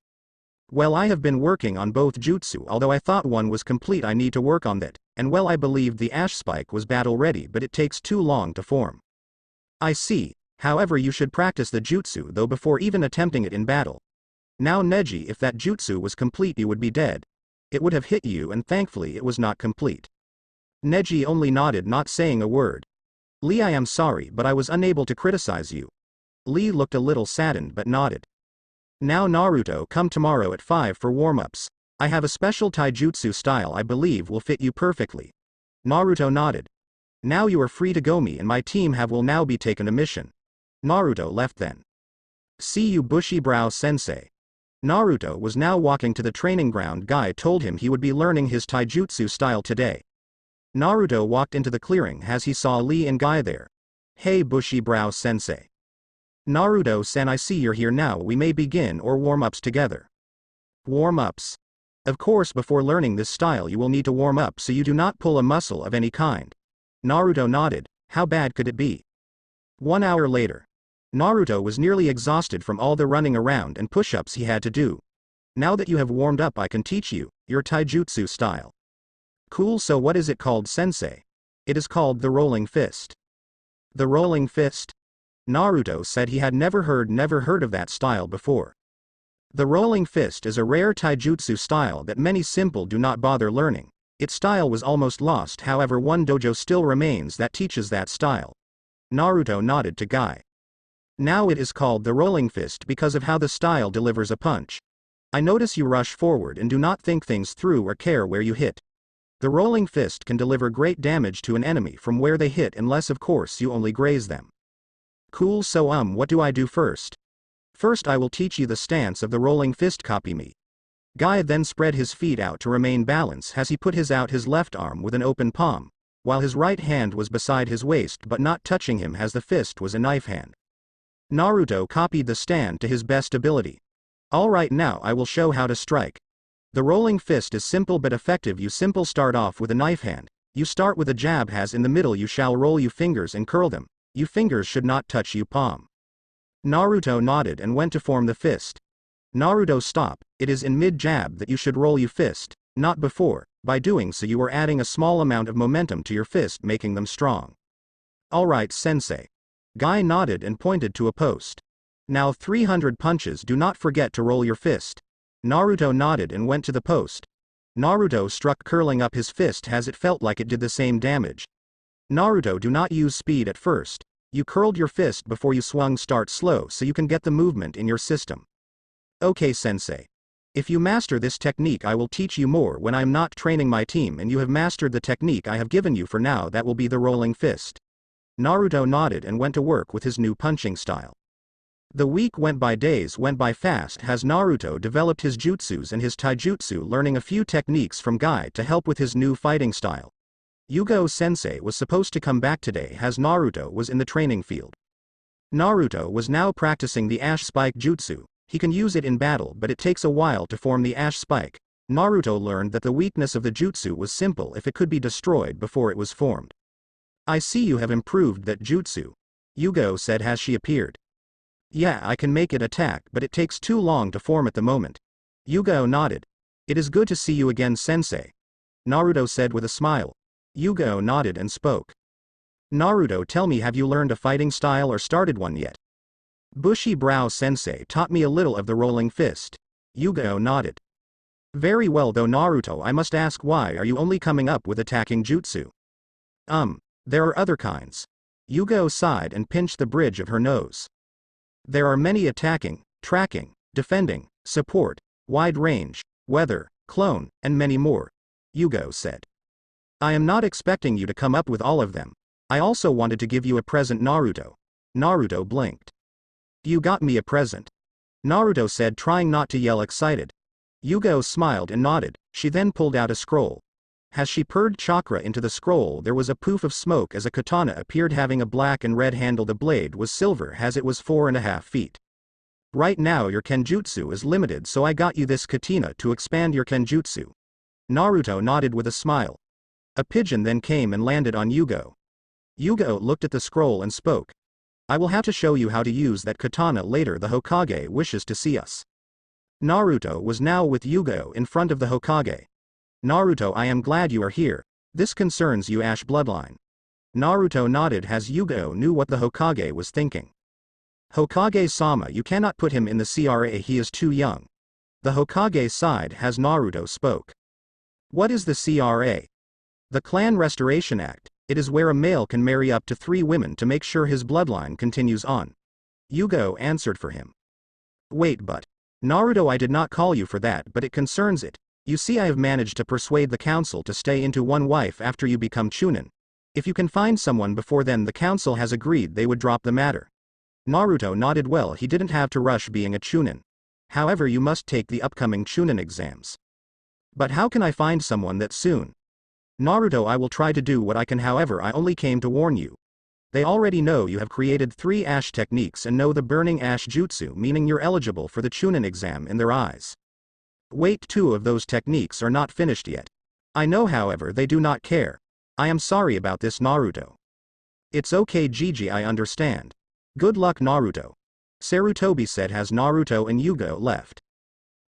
S1: Well, I have been working on both jutsu, although I thought one was complete. I need to work on that, and well, I believed the ash spike was battle ready, but it takes too long to form. I see. However, you should practice the jutsu though before even attempting it in battle. Now Neji, if that jutsu was complete you would be dead. It would have hit you, and thankfully it was not complete. Neji only nodded, not saying a word. Lee, I am sorry, but I was unable to criticize you. Lee looked a little saddened but nodded. Now Naruto, come tomorrow at 5 for warm-ups. I have a special taijutsu style I believe will fit you perfectly. Naruto nodded. Now you are free to go. Me and my team will now be taken a mission. Naruto left then. See you, Bushy Brow Sensei. Naruto was now walking to the training ground. Guy told him he would be learning his taijutsu style today. Naruto walked into the clearing as he saw Lee and Guy there. Hey Bushy Brow Sensei. Naruto-san, I see you're here now. We may begin or warm-ups together. Warm-ups. Of course, before learning this style you will need to warm up so you do not pull a muscle of any kind. Naruto nodded. How bad could it be? 1 hour later. Naruto was nearly exhausted from all the running around and push-ups he had to do. Now that you have warmed up I can teach you your taijutsu style. Cool, so what is it called, sensei? It is called the rolling fist. The rolling fist? Naruto said he had never heard of that style before. The rolling fist is a rare taijutsu style that many simple do not bother learning. Its style was almost lost, however one dojo still remains that teaches that style. Naruto nodded to Guy. Now it is called the rolling fist because of how the style delivers a punch. I notice you rush forward and do not think things through or care where you hit. The rolling fist can deliver great damage to an enemy from where they hit, unless of course you only graze them. Cool, so what do I do first? First I will teach you the stance of the rolling fist. Copy me. Guy then spread his feet out to remain balanced as he put his left arm with an open palm, while his right hand was beside his waist but not touching him as the fist was a knife hand. Naruto copied the stand to his best ability. Alright, now I will show how to strike. The rolling fist is simple but effective. You simple start off with a knife hand. You start with a jab as in the middle you shall roll you fingers and curl them. You fingers should not touch you palm. Naruto nodded and went to form the fist. Naruto, stop, it is in mid jab that you should roll you fist, not before. By doing so you are adding a small amount of momentum to your fist, making them strong. Alright sensei. Guy nodded and pointed to a post. Now 300 punches. Do not forget to roll your fist. Naruto nodded and went to the post. Naruto struck, curling up his fist as it felt like it did the same damage. Naruto, do not use speed at first. You curled your fist before you swung. Start slow so you can get the movement in your system. Okay sensei. If you master this technique I will teach you more when I am not training my team and you have mastered the technique I have given you for now. That will be the rolling fist. Naruto nodded and went to work with his new punching style. The week went by, days went by fast as Naruto developed his jutsus and his taijutsu, learning a few techniques from Guy to help with his new fighting style. Yugo sensei was supposed to come back today as Naruto was in the training field. Naruto was now practicing the ash spike jutsu. He can use it in battle but it takes a while to form the ash spike. Naruto learned that the weakness of the jutsu was simple if it could be destroyed before it was formed. I see you have improved that jutsu. Yugo said as she appeared. Yeah, I can make it attack, but it takes too long to form at the moment. Yugo nodded. It is good to see you again, sensei. Naruto said with a smile. Yugo nodded and spoke. Naruto, tell me, have you learned a fighting style or started one yet? Bushy brow sensei taught me a little of the rolling fist. Yugo nodded. Very well though Naruto, I must ask, why are you only coming up with attacking jutsu? There are other kinds. Yugo sighed and pinched the bridge of her nose. There are many: attacking, tracking, defending, support, wide range, weather, clone, and many more, Yugo said. I am not expecting you to come up with all of them. I also wanted to give you a present, Naruto. Naruto blinked. You got me a present? Naruto said, trying not to yell excited. Yugo smiled and nodded. She then pulled out a scroll. As she poured chakra into the scroll, there was a poof of smoke as a katana appeared, having a black and red handle. The blade was silver as it was 4.5 feet. Right now your kenjutsu is limited, so I got you this katana to expand your kenjutsu. Naruto nodded with a smile. A pigeon then came and landed on Yugo. Yugo looked at the scroll and spoke. I will have to show you how to use that katana later. The Hokage wishes to see us. Naruto was now with Yugo in front of the Hokage. Naruto, I am glad you are here. This concerns you, Ash Bloodline. Naruto nodded as Yugo knew what the Hokage was thinking. Hokage-sama, you cannot put him in the CRA, he is too young. The Hokage sighed as Naruto spoke. What is the CRA? The Clan Restoration Act. It is where a male can marry up to 3 women to make sure his bloodline continues on. Yugo answered for him. Wait, but Naruto, I did not call you for that, but it concerns it. You see, I have managed to persuade the council to stay into one wife after you become Chunin. If you can find someone before then, the council has agreed they would drop the matter. Naruto nodded. Well, he didn't have to rush being a Chunin. However, you must take the upcoming Chunin exams. But how can I find someone that soon? Naruto, I will try to do what I can, however I only came to warn you. They already know you have created 3 ash techniques and know the burning ash jutsu, meaning you're eligible for the Chunin exam in their eyes. Wait, 2 of those techniques are not finished yet. I know, however, they do not care. I am sorry about this, Naruto. It's okay, Gigi, I understand. Good luck, Naruto. Sarutobi said as Naruto and Yugo left.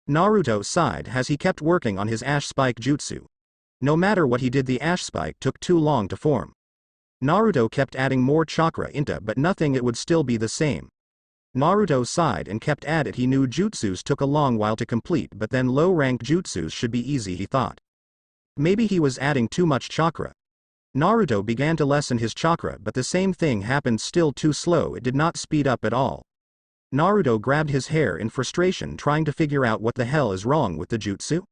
S1: Naruto sighed as he kept working on his ash spike jutsu. No matter what he did, the ash spike took too long to form. Naruto kept adding more chakra into, but nothing, it would still be the same. Naruto sighed and kept at it. He knew jutsus took a long while to complete, but then low-ranked jutsus should be easy, he thought. Maybe he was adding too much chakra. Naruto began to lessen his chakra, but the same thing happened, still too slow, it did not speed up at all. Naruto grabbed his hair in frustration, trying to figure out what the hell is wrong with the jutsu.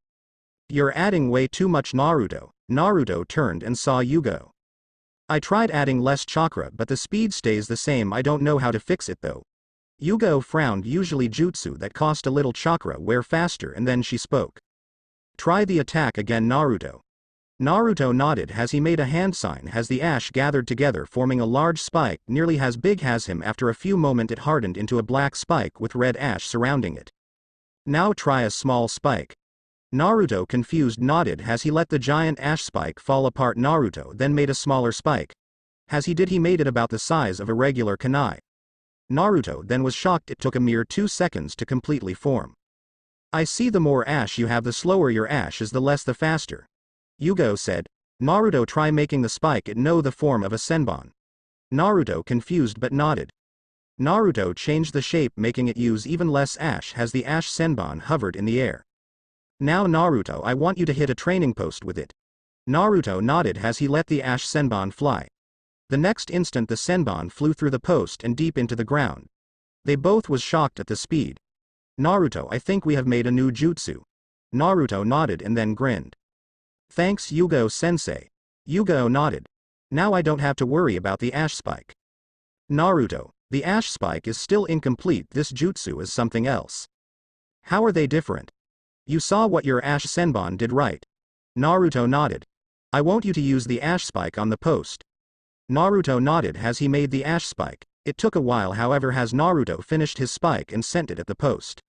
S1: You're adding way too much, Naruto. Naruto turned and saw Yugo. I tried adding less chakra, but the speed stays the same. I don't know how to fix it though. Yugo frowned. Usually jutsu that cost a little chakra wear faster, and then she spoke. Try the attack again, Naruto. Naruto nodded as he made a hand sign as the ash gathered together, forming a large spike nearly as big as him. After a few moments it hardened into a black spike with red ash surrounding it. Now try a small spike. Naruto, confused, nodded as he let the giant ash spike fall apart. Naruto then made a smaller spike. As he did, he made it about the size of a regular kunai. Naruto then was shocked. It took a mere 2 seconds to completely form. I see, the more ash you have, the slower your ash is, the less the faster. Yugo said. Naruto, try making the spike it know the form of a senbon. Naruto, confused but nodded. Naruto changed the shape, making it use even less ash as the ash senbon hovered in the air. Now Naruto, I want you to hit a training post with it. Naruto nodded as he let the ash senbon fly. The next instant the senbon flew through the post and deep into the ground. They both was shocked at the speed. Naruto, I think we have made a new jutsu. Naruto nodded and then grinned. Thanks, Yugo sensei. Yugo nodded. Now I don't have to worry about the ash spike. Naruto, the ash spike is still incomplete. This jutsu is something else. How are they different? You saw what your ash senbon did, right? Naruto nodded. I want you to use the ash spike on the post. Naruto nodded as he made the ash spike. It took a while, however, as Naruto finished his spike and sent it at the post.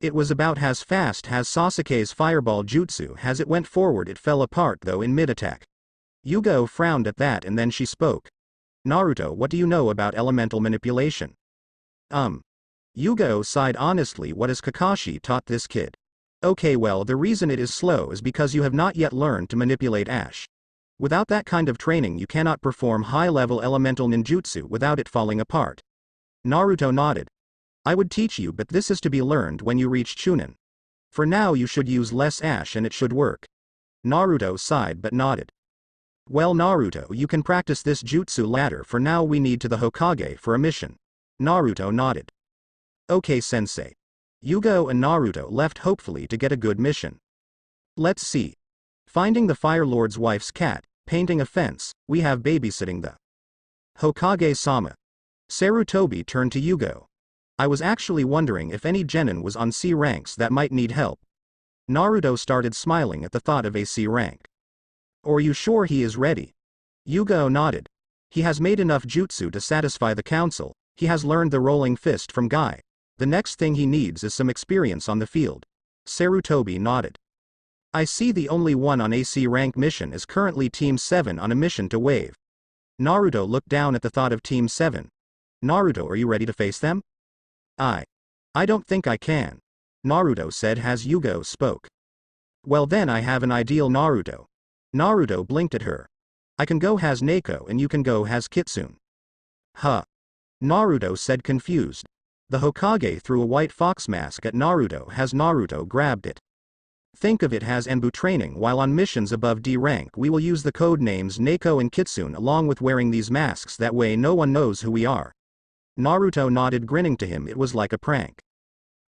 S1: It was about as fast as Sasuke's fireball jutsu. As it went forward, it fell apart though in mid-attack. Yugo frowned at that and then she spoke. Naruto, what do you know about elemental manipulation? Yugo sighed honestly. What has Kakashi taught this kid? Okay, well, the reason it is slow is because you have not yet learned to manipulate ash. Without that kind of training you cannot perform high-level elemental ninjutsu without it falling apart. Naruto nodded. I would teach you, but this is to be learned when you reach Chunin. For now you should use less ash and it should work. Naruto sighed but nodded. Well, Naruto, you can practice this jutsu ladder. For now we need to the Hokage for a mission. Naruto nodded. Okay, sensei. Yugo and Naruto left hopefully to get a good mission. Let's see. Finding the Fire Lord's wife's cat, painting a fence, we have babysitting the Hokage-sama. Sarutobi turned to Yugo. I was actually wondering if any genin was on C ranks that might need help. Naruto started smiling at the thought of a C rank. Are you sure he is ready? Yugo nodded. He has made enough jutsu to satisfy the council. He has learned the rolling fist from Guy. The next thing he needs is some experience on the field. Sarutobi nodded. I see the only one on a C rank mission is currently Team 7 on a mission to Wave. Naruto looked down at the thought of Team 7. Naruto, are you ready to face them? I don't think I can. Naruto said as Yugo spoke. Well then I have an ideal, Naruto. Naruto blinked at her. I can go as Neko and you can go as Kitsune. Huh? Naruto said confused. The Hokage threw a white fox mask at Naruto as Naruto grabbed it. Think of it as Enbu training. While on missions above D rank we will use the code names Neko and Kitsune along with wearing these masks, that way no one knows who we are. Naruto nodded, grinning to him. It was like a prank.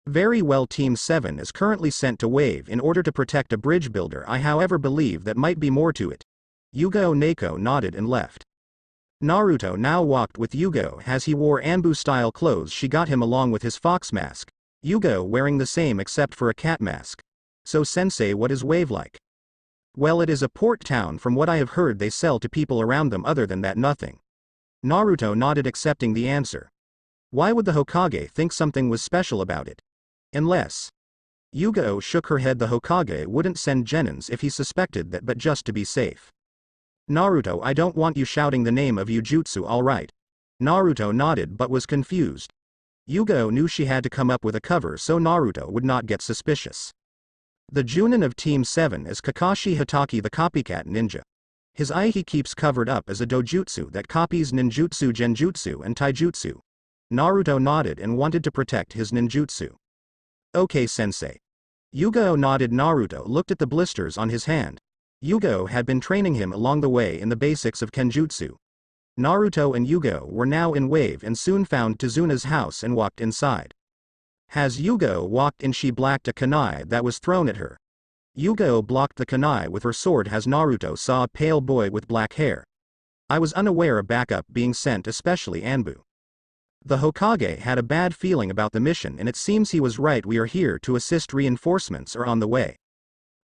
S1: Very well, Team 7 is currently sent to Wave in order to protect a bridge builder. I however believe that might be more to it. Yugo Neko nodded and left. Naruto now walked with Yugo as he wore Anbu-style clothes she got him along with his fox mask. Yugo wearing the same except for a cat mask. So sensei, what is Wave like? Well, it is a port town. From what I have heard they sell to people around them. Other than that, nothing. Naruto nodded, accepting the answer. Why would the Hokage think something was special about it? Unless... Yugo shook her head. The Hokage wouldn't send genins if he suspected that, but just to be safe. Naruto, I don't want you shouting the name of Jujutsu, alright? Naruto nodded but was confused. Yugo knew she had to come up with a cover so Naruto would not get suspicious. The Junin of Team 7 is Kakashi Hatake, the copycat ninja. His eye he keeps covered up as a dojutsu that copies ninjutsu, genjutsu and taijutsu. Naruto nodded and wanted to protect his ninjutsu. Okay, sensei. Yugo nodded. Naruto looked at the blisters on his hand. Yugo had been training him along the way in the basics of kenjutsu. Naruto and Yugo were now in Wave and soon found Tizuna's house and walked inside. As Yugo walked in, she blocked a kunai that was thrown at her. Yugo blocked the kunai with her sword as Naruto saw a pale boy with black hair. I was unaware of backup being sent, especially Anbu. The Hokage had a bad feeling about the mission and it seems he was right. We are here to assist. Reinforcements are on the way.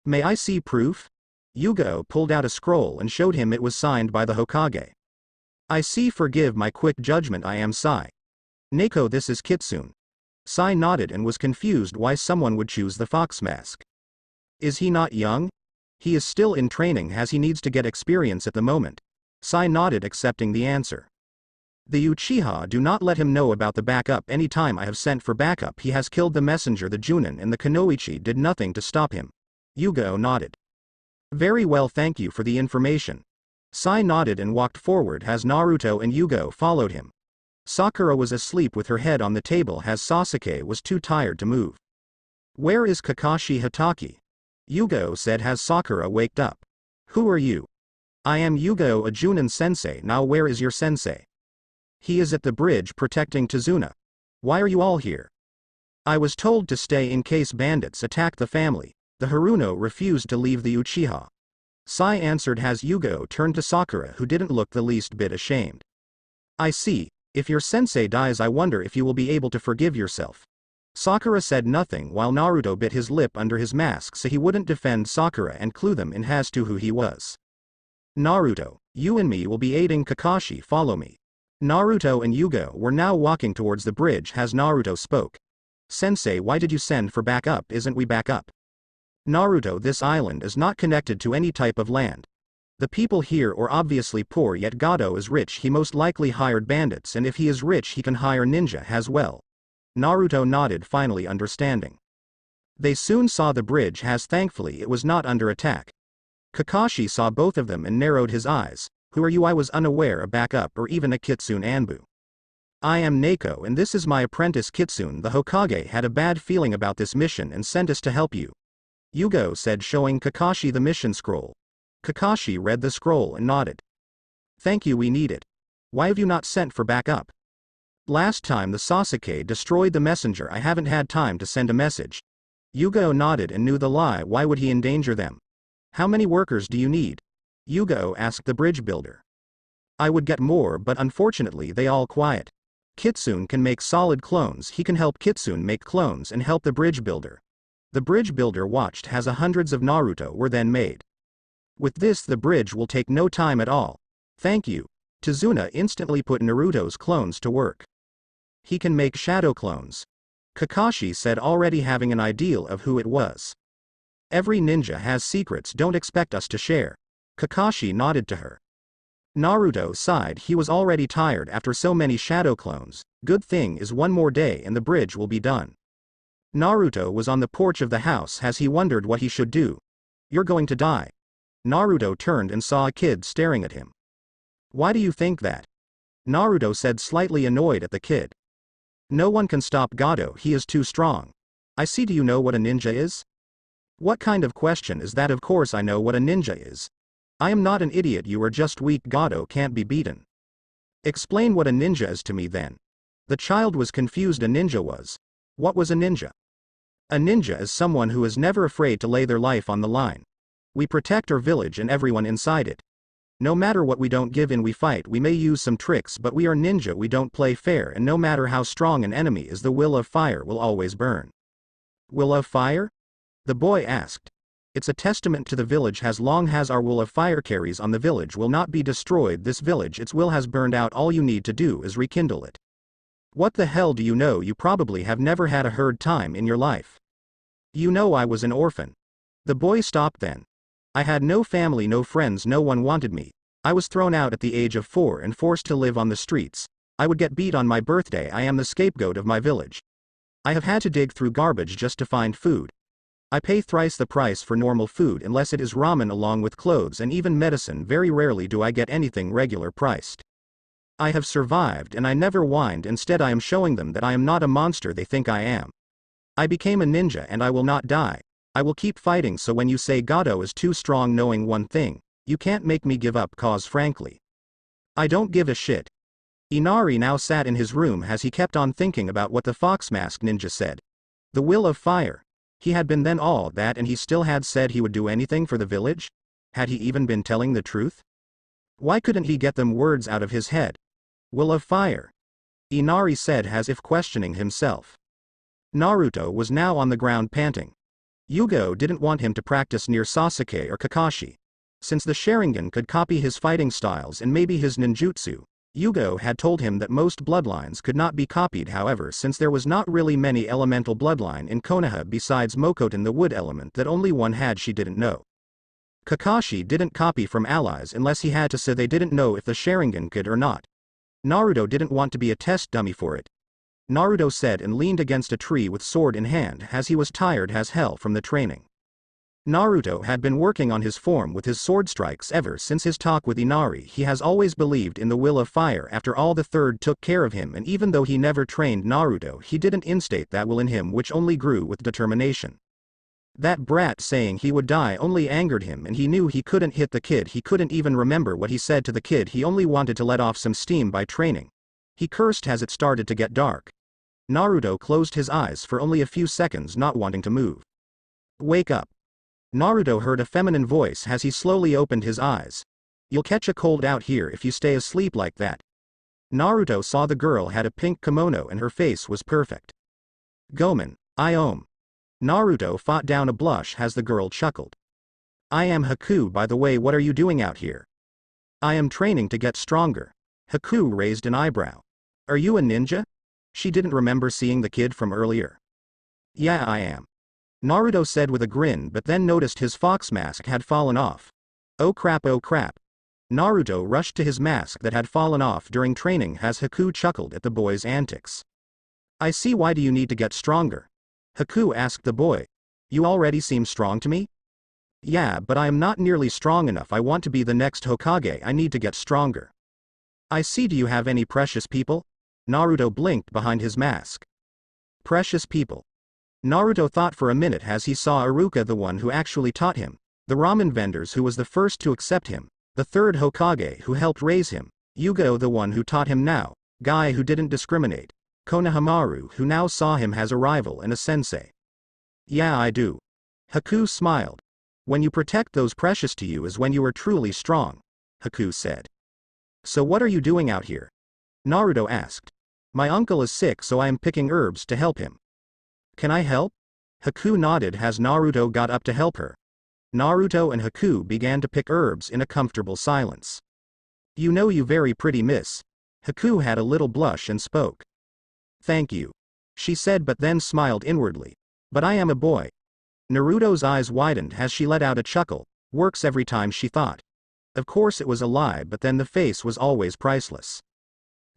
S1: May I see proof? Yugo pulled out a scroll and showed him. It was signed by the Hokage. I see. Forgive my quick judgment. I am Sai. Neko, this is Kitsune. Sai nodded and was confused why someone would choose the fox mask. Is he not young? He is still in training as he needs to get experience at the moment. Sai nodded, accepting the answer. The Uchiha do not let him know about the backup. Any time I have sent for backup he has killed the messenger. The Junin and the Kunoichi did nothing to stop him. Yugo nodded. Very well, thank you for the information. Sai nodded and walked forward as Naruto and Yugo followed him. Sakura was asleep with her head on the table as Sasuke was too tired to move. Where is Kakashi Hatake? Yugo said as Sakura waked up. Who are you? I am Yugo, a Junin sensei. Now where is your sensei? He is at the bridge protecting Tizuna. Why are you all here? I was told to stay in case bandits attack the family. The Haruno refused to leave the Uchiha. Sai answered as Yugo turned to Sakura, who didn't look the least bit ashamed. I see. If your sensei dies, I wonder if you will be able to forgive yourself. Sakura said nothing while Naruto bit his lip under his mask so he wouldn't defend Sakura and clue them in as to who he was. Naruto, you and me will be aiding Kakashi. Follow me. Naruto and Yugo were now walking towards the bridge as Naruto spoke. Sensei, why did you send for backup? Isn't we backup? Naruto, this island is not connected to any type of land. The people here are obviously poor, yet Gado is rich. He most likely hired bandits, and if he is rich he can hire ninja as well. Naruto nodded, finally understanding. They soon saw the bridge, as thankfully it was not under attack. Kakashi saw both of them and narrowed his eyes. Who are you? I was unaware of backup or even a Kitsune Anbu. I am Neko and this is my apprentice Kitsune. The Hokage had a bad feeling about this mission and sent us to help you. Yugo said, showing Kakashi the mission scroll. Kakashi read the scroll and nodded. Thank you, we need it. Why have you not sent for backup? Last time the Sasuke destroyed the messenger, I haven't had time to send a message. Yugo nodded and knew the lie. Why would he endanger them? How many workers do you need? Yugo asked the bridge builder. I would get more, but unfortunately they all quiet. Kitsune can make solid clones. He can help Kitsune make clones and help the bridge builder. The bridge builder watched as hundreds of Naruto were then made. With this the bridge will take no time at all. Thank you. Tazuna instantly put Naruto's clones to work. He can make shadow clones. Kakashi said, already having an idea of who it was. Every ninja has secrets, don't expect us to share. Kakashi nodded to her. Naruto sighed. He was already tired after so many shadow clones. Good thing is one more day and the bridge will be done. Naruto was on the porch of the house as he wondered what he should do. You're going to die. Naruto turned and saw a kid staring at him. Why do you think that? Naruto said, slightly annoyed at the kid. No one can stop Gado, he is too strong. I see. Do you know what a ninja is? What kind of question is that? Of course I know what a ninja is. I am not an idiot, you are just weak. Gado can't be beaten. Explain what a ninja is to me then. The child was confused. A ninja was. What was a ninja? A ninja is someone who is never afraid to lay their life on the line. We protect our village and everyone inside it. No matter what, we don't give in, we fight. We may use some tricks, but we are ninja. We don't play fair, and no matter how strong an enemy is, the will of fire will always burn. Will of fire? The boy asked. It's a testament to the village. As long as our will of fire carries on, the village will not be destroyed. This village, its will has burned out. All you need to do is rekindle it. What the hell do you know? You probably have never had a hard time in your life. You know, I was an orphan. The boy stopped then. I had no family, no friends, no one wanted me. I was thrown out at the age of 4 and forced to live on the streets. I would get beat on my birthday. I am the scapegoat of my village. I have had to dig through garbage just to find food. I pay thrice the price for normal food unless it is ramen along with clothes and even medicine. Very rarely do I get anything regular priced. I have survived and I never whined. Instead I am showing them that I am not a monster they think I am. I became a ninja and I will not die. I will keep fighting. So when you say Gado is too strong, knowing one thing, you can't make me give up, cause frankly, I don't give a shit. Inari now sat in his room as he kept on thinking about what the fox mask ninja said. The will of fire. He had been then all that and he still had said he would do anything for the village? Had he even been telling the truth? Why couldn't he get them words out of his head? Will of fire. Inari said as if questioning himself. Naruto was now on the ground panting. Yugo didn't want him to practice near Sasuke or Kakashi. Since the Sharingan could copy his fighting styles and maybe his ninjutsu, Yugo had told him that most bloodlines could not be copied. However, since there was not really many elemental bloodline in Konoha besides Mokoten the wood element that only one had, she didn't know. Kakashi didn't copy from allies unless he had to, so they didn't know if the Sharingan could or not. Naruto didn't want to be a test dummy for it. Naruto said and leaned against a tree with sword in hand as he was tired as hell from the training. Naruto had been working on his form with his sword strikes ever since his talk with Inari. He has always believed in the will of fire. After all, the third took care of him, and even though he never trained Naruto, he didn't instate that will in him, which only grew with determination. That brat saying he would die only angered him, and he knew he couldn't hit the kid. He couldn't even remember what he said to the kid. He only wanted to let off some steam by training. He cursed as it started to get dark. Naruto closed his eyes for only a few seconds, not wanting to move. Wake up. Naruto heard a feminine voice as he slowly opened his eyes. You'll catch a cold out here if you stay asleep like that. Naruto saw the girl had a pink kimono and her face was perfect. Gomen, I om. Naruto fought down a blush as the girl chuckled. I am Haku, by the way. What are you doing out here? I am training to get stronger. Haku raised an eyebrow. Are you a ninja? She didn't remember seeing the kid from earlier. Yeah, I am. Naruto said with a grin, but then noticed his fox mask had fallen off. Oh crap, oh crap. Naruto rushed to his mask that had fallen off during training as Haku chuckled at the boy's antics. I see, why do you need to get stronger? Haku asked the boy. You already seem strong to me? Yeah, but I am not nearly strong enough. I want to be the next Hokage. I need to get stronger. I see. Do you have any precious people? Naruto blinked behind his mask. Precious people. Naruto thought for a minute as he saw Iruka, the one who actually taught him, the ramen vendors who was the first to accept him, the third Hokage who helped raise him, Yugo, the one who taught him now, Guy who didn't discriminate, Konohamaru who now saw him as a rival and a sensei. Yeah, I do. Haku smiled. When you protect those precious to you is when you are truly strong, Haku said. So what are you doing out here? Naruto asked. My uncle is sick, so I am picking herbs to help him. Can I help? Haku nodded as Naruto got up to help her. Naruto and Haku began to pick herbs in a comfortable silence. You know, you very pretty, miss. Haku had a little blush and spoke. Thank you, she said, but then smiled inwardly. But I am a boy. Naruto's eyes widened as she let out a chuckle. Works every time, she thought. Of course it was a lie, but then the face was always priceless.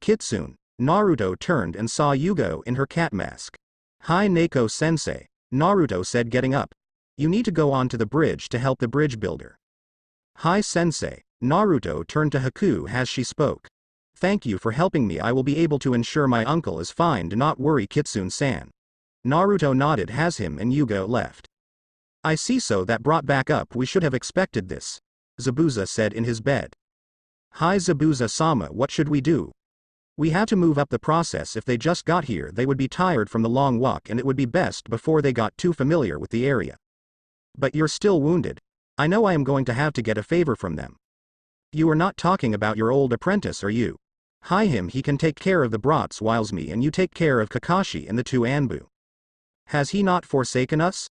S1: Kitsune. Naruto turned and saw Yugo in her cat mask. Hi Neko-sensei, Naruto said, getting up. You need to go onto the bridge to help the bridge builder. Hi sensei. Naruto turned to Haku as she spoke. Thank you for helping me. I will be able to ensure my uncle is fine. Do not worry, Kitsune-san. Naruto nodded as him and Yugo left. I see, so that brought back up. We should have expected this, Zabuza said in his bed. Hi Zabuza-sama, what should we do? We have to move up the process. If they just got here, they would be tired from the long walk, and it would be best before they got too familiar with the area. But you're still wounded. I know I am going to have to get a favor from them. You are not talking about your old apprentice, are you? Hi him, he can take care of the brats whiles me and you take care of Kakashi and the two Anbu. Has he not forsaken us?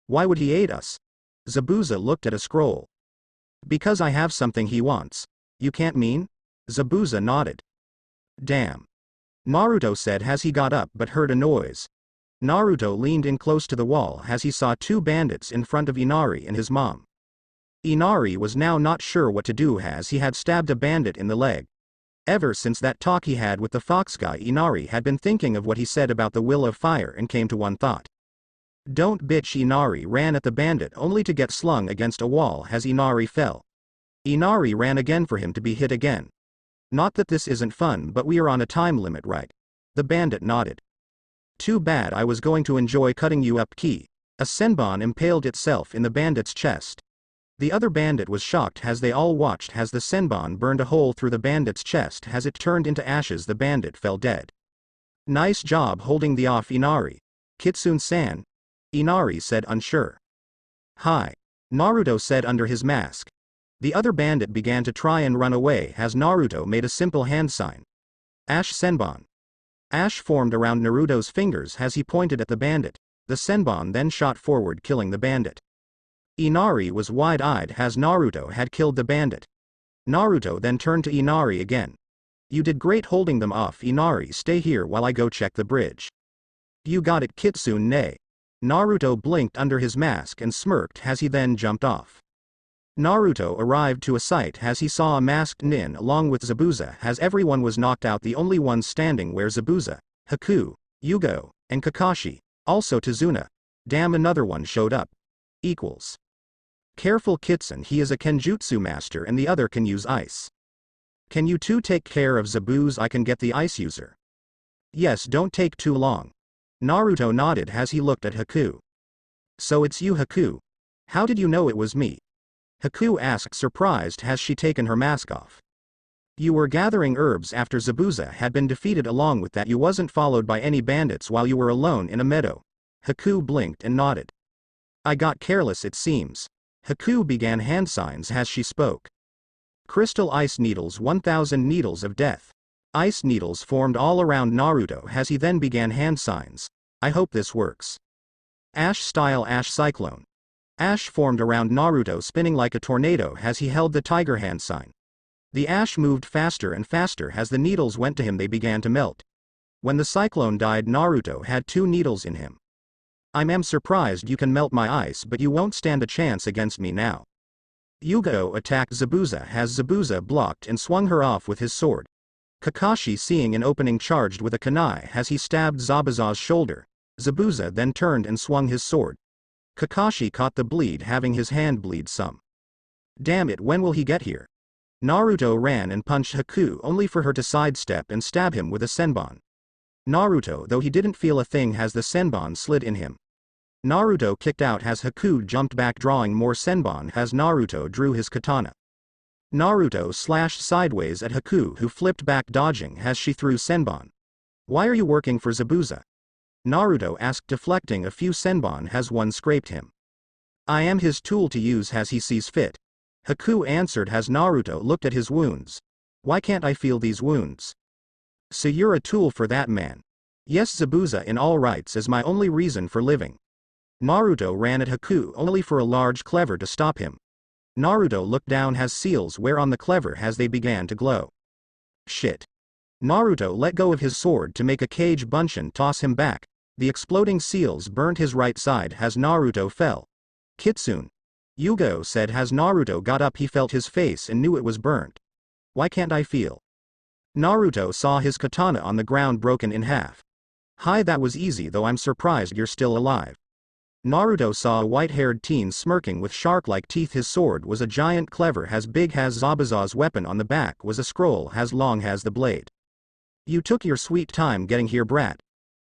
S1: Why would he aid us? Zabuza looked at a scroll. Because I have something he wants. You can't mean? Zabuza nodded. Damn. Naruto said as he got up but heard a noise. Naruto leaned in close to the wall as he saw two bandits in front of Inari and his mom. Inari was now not sure what to do as he had stabbed a bandit in the leg. Ever since that talk he had with the fox guy, Inari had been thinking of what he said about the will of fire and came to one thought. Don't bitch. Inari ran at the bandit only to get slung against a wall as Inari fell. Inari ran again for him to be hit again. Not that this isn't fun, but we are on a time limit, right? The bandit nodded. Too bad, I was going to enjoy cutting you up. Key. A senbon impaled itself in the bandit's chest. The other bandit was shocked as they all watched as the senbon burned a hole through the bandit's chest. As it turned into ashes, the bandit fell dead. Nice job holding the off, Inari. Kitsune-san? Inari said, unsure. Hi. Naruto said under his mask. The other bandit began to try and run away as Naruto made a simple hand sign. Ash senbon. Ash formed around Naruto's fingers as he pointed at the bandit. The senbon then shot forward, killing the bandit. Inari was wide-eyed as Naruto had killed the bandit. Naruto then turned to Inari again. You did great holding them off. Inari, stay here while I go check the bridge. You got it, Kitsune. Naruto blinked under his mask and smirked as he then jumped off. Naruto arrived to a site as he saw a masked nin along with Zabuza as everyone was knocked out. The only ones standing were Zabuza, Haku, Yugo, and Kakashi, also Tazuna. Damn, another one showed up. Equals. Careful Kitsune, he is a Kenjutsu master and the other can use ice. Can you two take care of Zabuza? I can get the ice user. Yes, don't take too long. Naruto nodded as he looked at Haku. So it's you, Haku. How did you know it was me? Haku asked, surprised as she taken her mask off. You were gathering herbs after Zabuza had been defeated. Along with that, you wasn't followed by any bandits while you were alone in a meadow. Haku blinked and nodded. I got careless, it seems. Haku began hand signs as she spoke. Crystal ice needles, 1000 needles of death. Ice needles formed all around Naruto as he then began hand signs. I hope this works. Ash style ash cyclone. Ash formed around Naruto, spinning like a tornado as he held the tiger hand sign. The ash moved faster and faster as the needles went to him. They began to melt. When the cyclone died, Naruto had 2 needles in him. I'm surprised you can melt my ice, but you won't stand a chance against me now. Yugo attacked Zabuza as Zabuza blocked and swung her off with his sword. Kakashi seeing an opening charged with a kunai as he stabbed Zabuza's shoulder. Zabuza then turned and swung his sword. Kakashi caught the bleed, having his hand bleed some. Damn it, when will he get here? Naruto ran and punched Haku only for her to sidestep and stab him with a senbon. Naruto, though he didn't feel a thing as the senbon slid in him. Naruto kicked out as Haku jumped back drawing more senbon as Naruto drew his katana. Naruto slashed sideways at Haku who flipped back dodging as she threw senbon. Why are you working for Zabuza? Naruto asked deflecting a few senbon as one scraped him. I am his tool to use as he sees fit. Haku answered as Naruto looked at his wounds. Why can't I feel these wounds? So you're a tool for that man. Yes, Zabuza in all rights is my only reason for living. Naruto ran at Haku only for a large cleaver to stop him. Naruto looked down as seals were on the cleaver as they began to glow. Shit. Naruto let go of his sword to make a cage bunshin toss him back. The exploding seals burnt his right side as Naruto fell. Kitsune. Yugo said as Naruto got up he felt his face and knew it was burnt. Why can't I feel? Naruto saw his katana on the ground broken in half. Hi, that was easy, though I'm surprised you're still alive. Naruto saw a white-haired teen smirking with shark-like teeth. His sword was a giant cleaver as big as Zabuza's weapon. On the back was a scroll as long as the blade. You took your sweet time getting here, brat.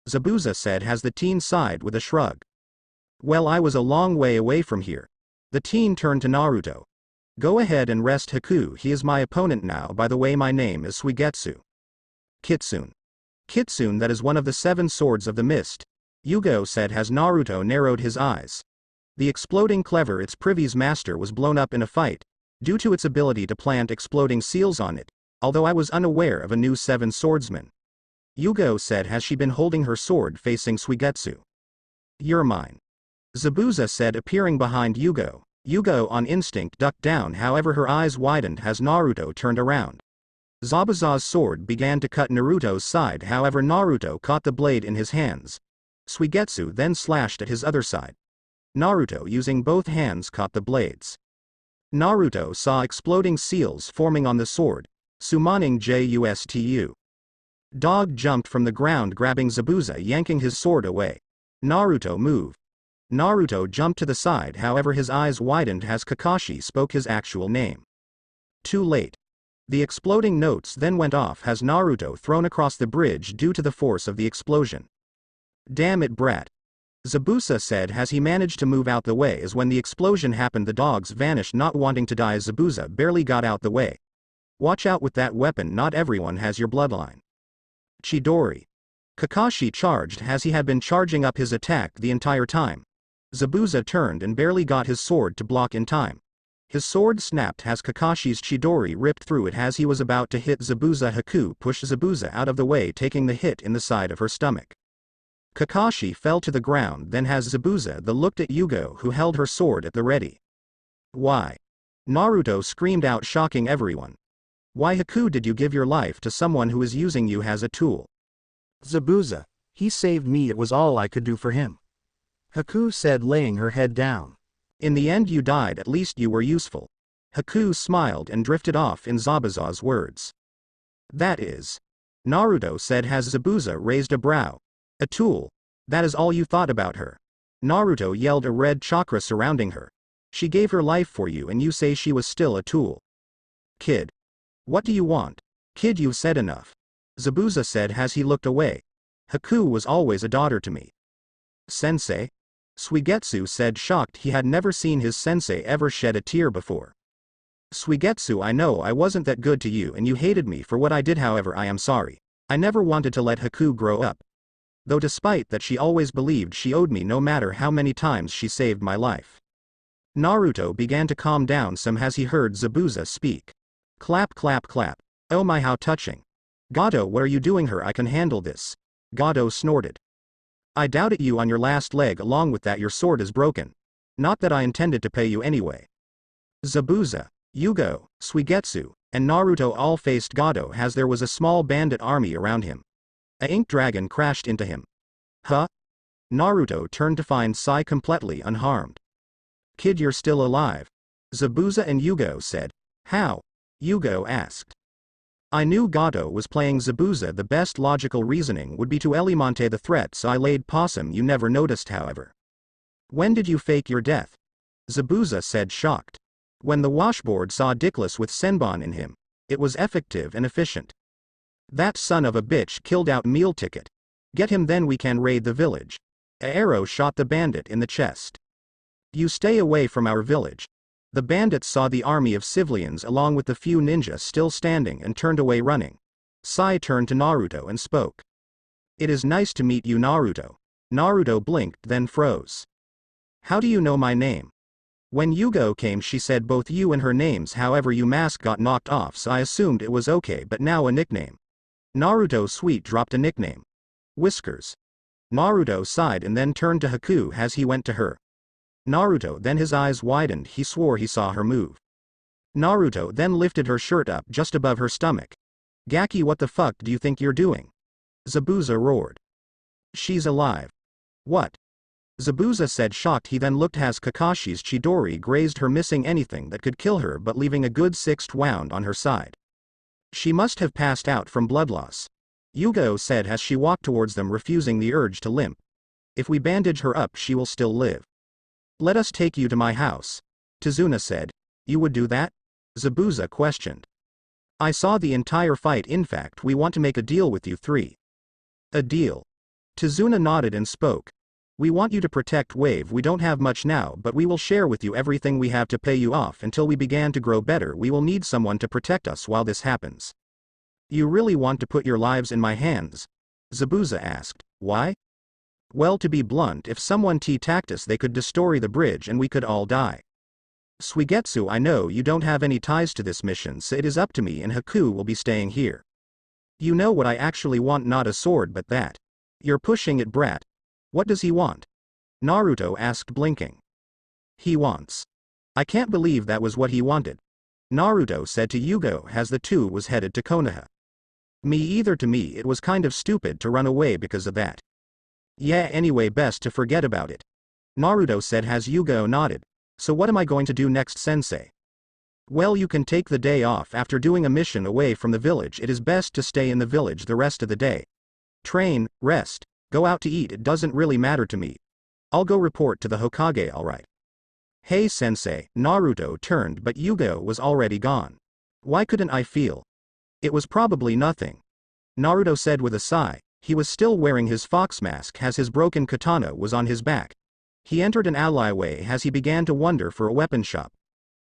S1: Zabuza said as the teen sighed with a shrug. Well, I was a long way away from here. The teen turned to Naruto. Go ahead and rest Haku, he is my opponent now. By the way, my name is Suigetsu. Kitsune. Kitsune, that is one of the 7 swords of the mist. Yugo said as Naruto narrowed his eyes. The exploding cleaver, its previous master, was blown up in a fight, due to its ability to plant exploding seals on it, although I was unaware of a new 7 swordsman. Yugo said as she been holding her sword facing Suigetsu. You're mine. Zabuza said appearing behind Yugo. Yugo on instinct ducked down, however her eyes widened as Naruto turned around. Zabuza's sword began to cut Naruto's side, however Naruto caught the blade in his hands. Suigetsu then slashed at his other side. Naruto using both hands caught the blades. Naruto saw exploding seals forming on the sword, summoning Justu. Dog jumped from the ground grabbing Zabuza, yanking his sword away. Naruto move. Naruto jumped to the side, however his eyes widened as Kakashi spoke his actual name. Too late. The exploding notes then went off as Naruto thrown across the bridge due to the force of the explosion. Damn it, brat. Zabuza said as he managed to move out the way. As when the explosion happened, the dogs vanished, not wanting to die. Zabuza barely got out the way. Watch out with that weapon, not everyone has your bloodline. Chidori. Kakashi charged as he had been charging up his attack the entire time. Zabuza turned and barely got his sword to block in time. His sword snapped as Kakashi's Chidori ripped through it as he was about to hit Zabuza. Haku pushed Zabuza out of the way, taking the hit in the side of her stomach. Kakashi fell to the ground, then as Zabuza looked at Yugo, who held her sword at the ready. Why? Naruto screamed out, shocking everyone. Why, Haku, did you give your life to someone who is using you as a tool?
S2: Zabuza, he saved me, it was all I could do for him. Haku said, laying her head down.
S1: In the end you died, at least you were useful. Haku smiled and drifted off in Zabuza's words. That is. Naruto said as Zabuza raised a brow. A tool. That is all you thought about her. Naruto yelled, a red chakra surrounding her. She gave her life for you and you say she was still a tool. Kid. What do you want? Kid, you've said enough. Zabuza said as he looked away. Haku was always a daughter to me. Sensei? Suigetsu said, shocked. He had never seen his sensei ever shed a tear before. Suigetsu, I know I wasn't that good to you and you hated me for what I did, however I am sorry. I never wanted to let Haku grow up. Though despite that she always believed she owed me no matter how many times she saved my life. Naruto began to calm down some as he heard Zabuza speak. Clap clap clap. Oh my, how touching. Gato, what are you doing her? I can handle this. Gato snorted. I doubted you on your last leg, along with that your sword is broken. Not that I intended to pay you anyway. Zabuza, Yugo, Suigetsu, and Naruto all faced Gato as there was a small bandit army around him. A ink dragon crashed into him. Huh? Naruto turned to find Sai completely unharmed. Kid, you're still alive. Zabuza and Yugo said. How? Yugo asked. I knew Gato was playing Zabuza. The best logical reasoning would be to eliminate the threat, so I laid possum. You never noticed, however. When did you fake your death? Zabuza said, shocked. When the washboard saw Dickless with Senbon in him. It was effective and efficient. That son of a bitch killed out meal ticket. Get him, then we can raid the village. A arrow shot the bandit in the chest. You stay away from our village. The bandits saw the army of civilians along with the few ninjas still standing and turned away running. Sai turned to Naruto and spoke. It is nice to meet you, Naruto. Naruto blinked, then froze. How do you know my name? When Yugo came, she said both you and her names, however your mask got knocked off, so I assumed it was okay, but now a nickname. Naruto Sweet dropped a nickname. Whiskers. Naruto sighed and then turned to Haku as he went to her. Naruto, then his eyes widened, he swore he saw her move. Naruto then lifted her shirt up just above her stomach. Gaki, what the fuck do you think you're doing? Zabuza roared. She's alive. What? Zabuza said, shocked. He then looked as Kakashi's Chidori grazed her, missing anything that could kill her but leaving a good 6th wound on her side. She must have passed out from blood loss. Yugo said as she walked towards them, refusing the urge to limp. If we bandage her up, she will still live. Let us take you to my house. Tazuna said. You would do that? Zabuza questioned. I saw the entire fight. In fact, we want to make a deal with you three. A deal? Tazuna nodded and spoke. We want you to protect Wave. We don't have much now, but we will share with you everything we have to pay you off until we begin to grow better. We will need someone to protect us while this happens. You really want to put your lives in my hands? Zabuza asked. Why? Well, to be blunt, if someone attacked us, they could destroy the bridge and we could all die. Suigetsu, I know you don't have any ties to this mission, so it is up to me, and Haku will be staying here. You know what I actually want, not a sword but that. You're pushing it, brat. What does he want? Naruto asked, blinking. He wants. I can't believe that was what he wanted. Naruto said to Yugo as the two was headed to Konoha. Me either. To me it was kind of stupid to run away because of that. Yeah, anyway, best to forget about it. Naruto said as Yugo nodded. So what am I going to do next, sensei? Well, you can take the day off after doing a mission away from the village. It is best to stay in the village the rest of the day. Train, rest, go out to eat, it doesn't really matter to me. I'll go report to the Hokage, alright. Hey sensei, Naruto turned, but Yugo was already gone. Why couldn't I feel? It was probably nothing. Naruto said with a sigh. He was still wearing his fox mask as his broken katana was on his back. He entered an alleyway as he began to wonder for a weapon shop.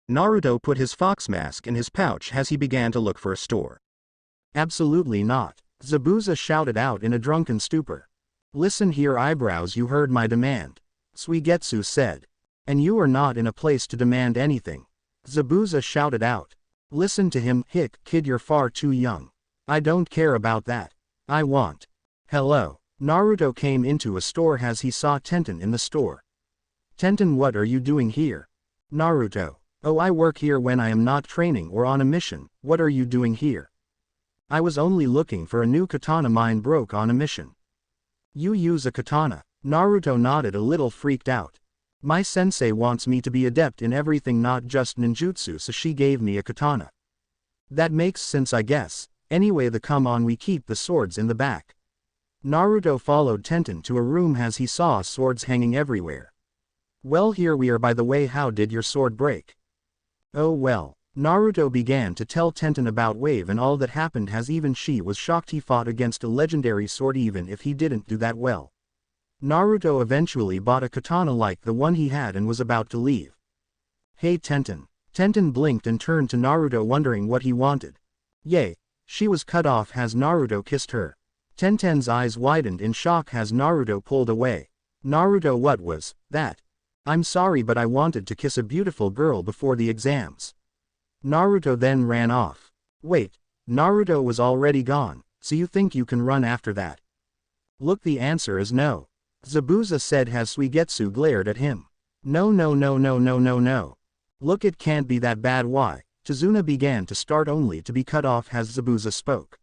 S1: Naruto put his fox mask in his pouch as he began to look for a store.
S2: Absolutely not. Zabuza shouted out in a drunken stupor. Listen here, eyebrows, you heard my demand. Suigetsu said. And you are not in a place to demand anything. Zabuza shouted out. Listen to him, hick, kid, you're far too young. I don't care about that. I want. Hello. Naruto came into a store as he saw Tenten in the store. Tenten, what are you doing here? Naruto. Oh, I work here when I am not training or on a mission. What are you doing here? I was only looking for a new katana, mine broke on a mission. You use a katana? Naruto nodded, a little freaked out. My sensei wants me to be adept in everything, not just ninjutsu, so she gave me a katana. That makes sense, I guess. Anyway, come on, we keep the swords in the back. Naruto followed Tenten to a room as he saw swords hanging everywhere. Well, here we are. By the way, how did your sword break? Oh well. Naruto began to tell Tenten about Wave and all that happened, as even she was shocked he fought against a legendary sword even if he didn't do that well. Naruto eventually bought a katana like the one he had and was about to leave. Hey Tenten. Tenten blinked and turned to Naruto, wondering what he wanted. Yay. She was cut off as Naruto kissed her. Tenten's eyes widened in shock as Naruto pulled away. Naruto, what was that? I'm sorry, but I wanted to kiss a beautiful girl before the exams. Naruto then ran off. Wait, Naruto was already gone, so you think you can run after that? Look, the answer is no. Zabuza said as Suigetsu glared at him. No. Look, it can't be that bad. Why? Tazuna began to start only to be cut off as Zabuza spoke.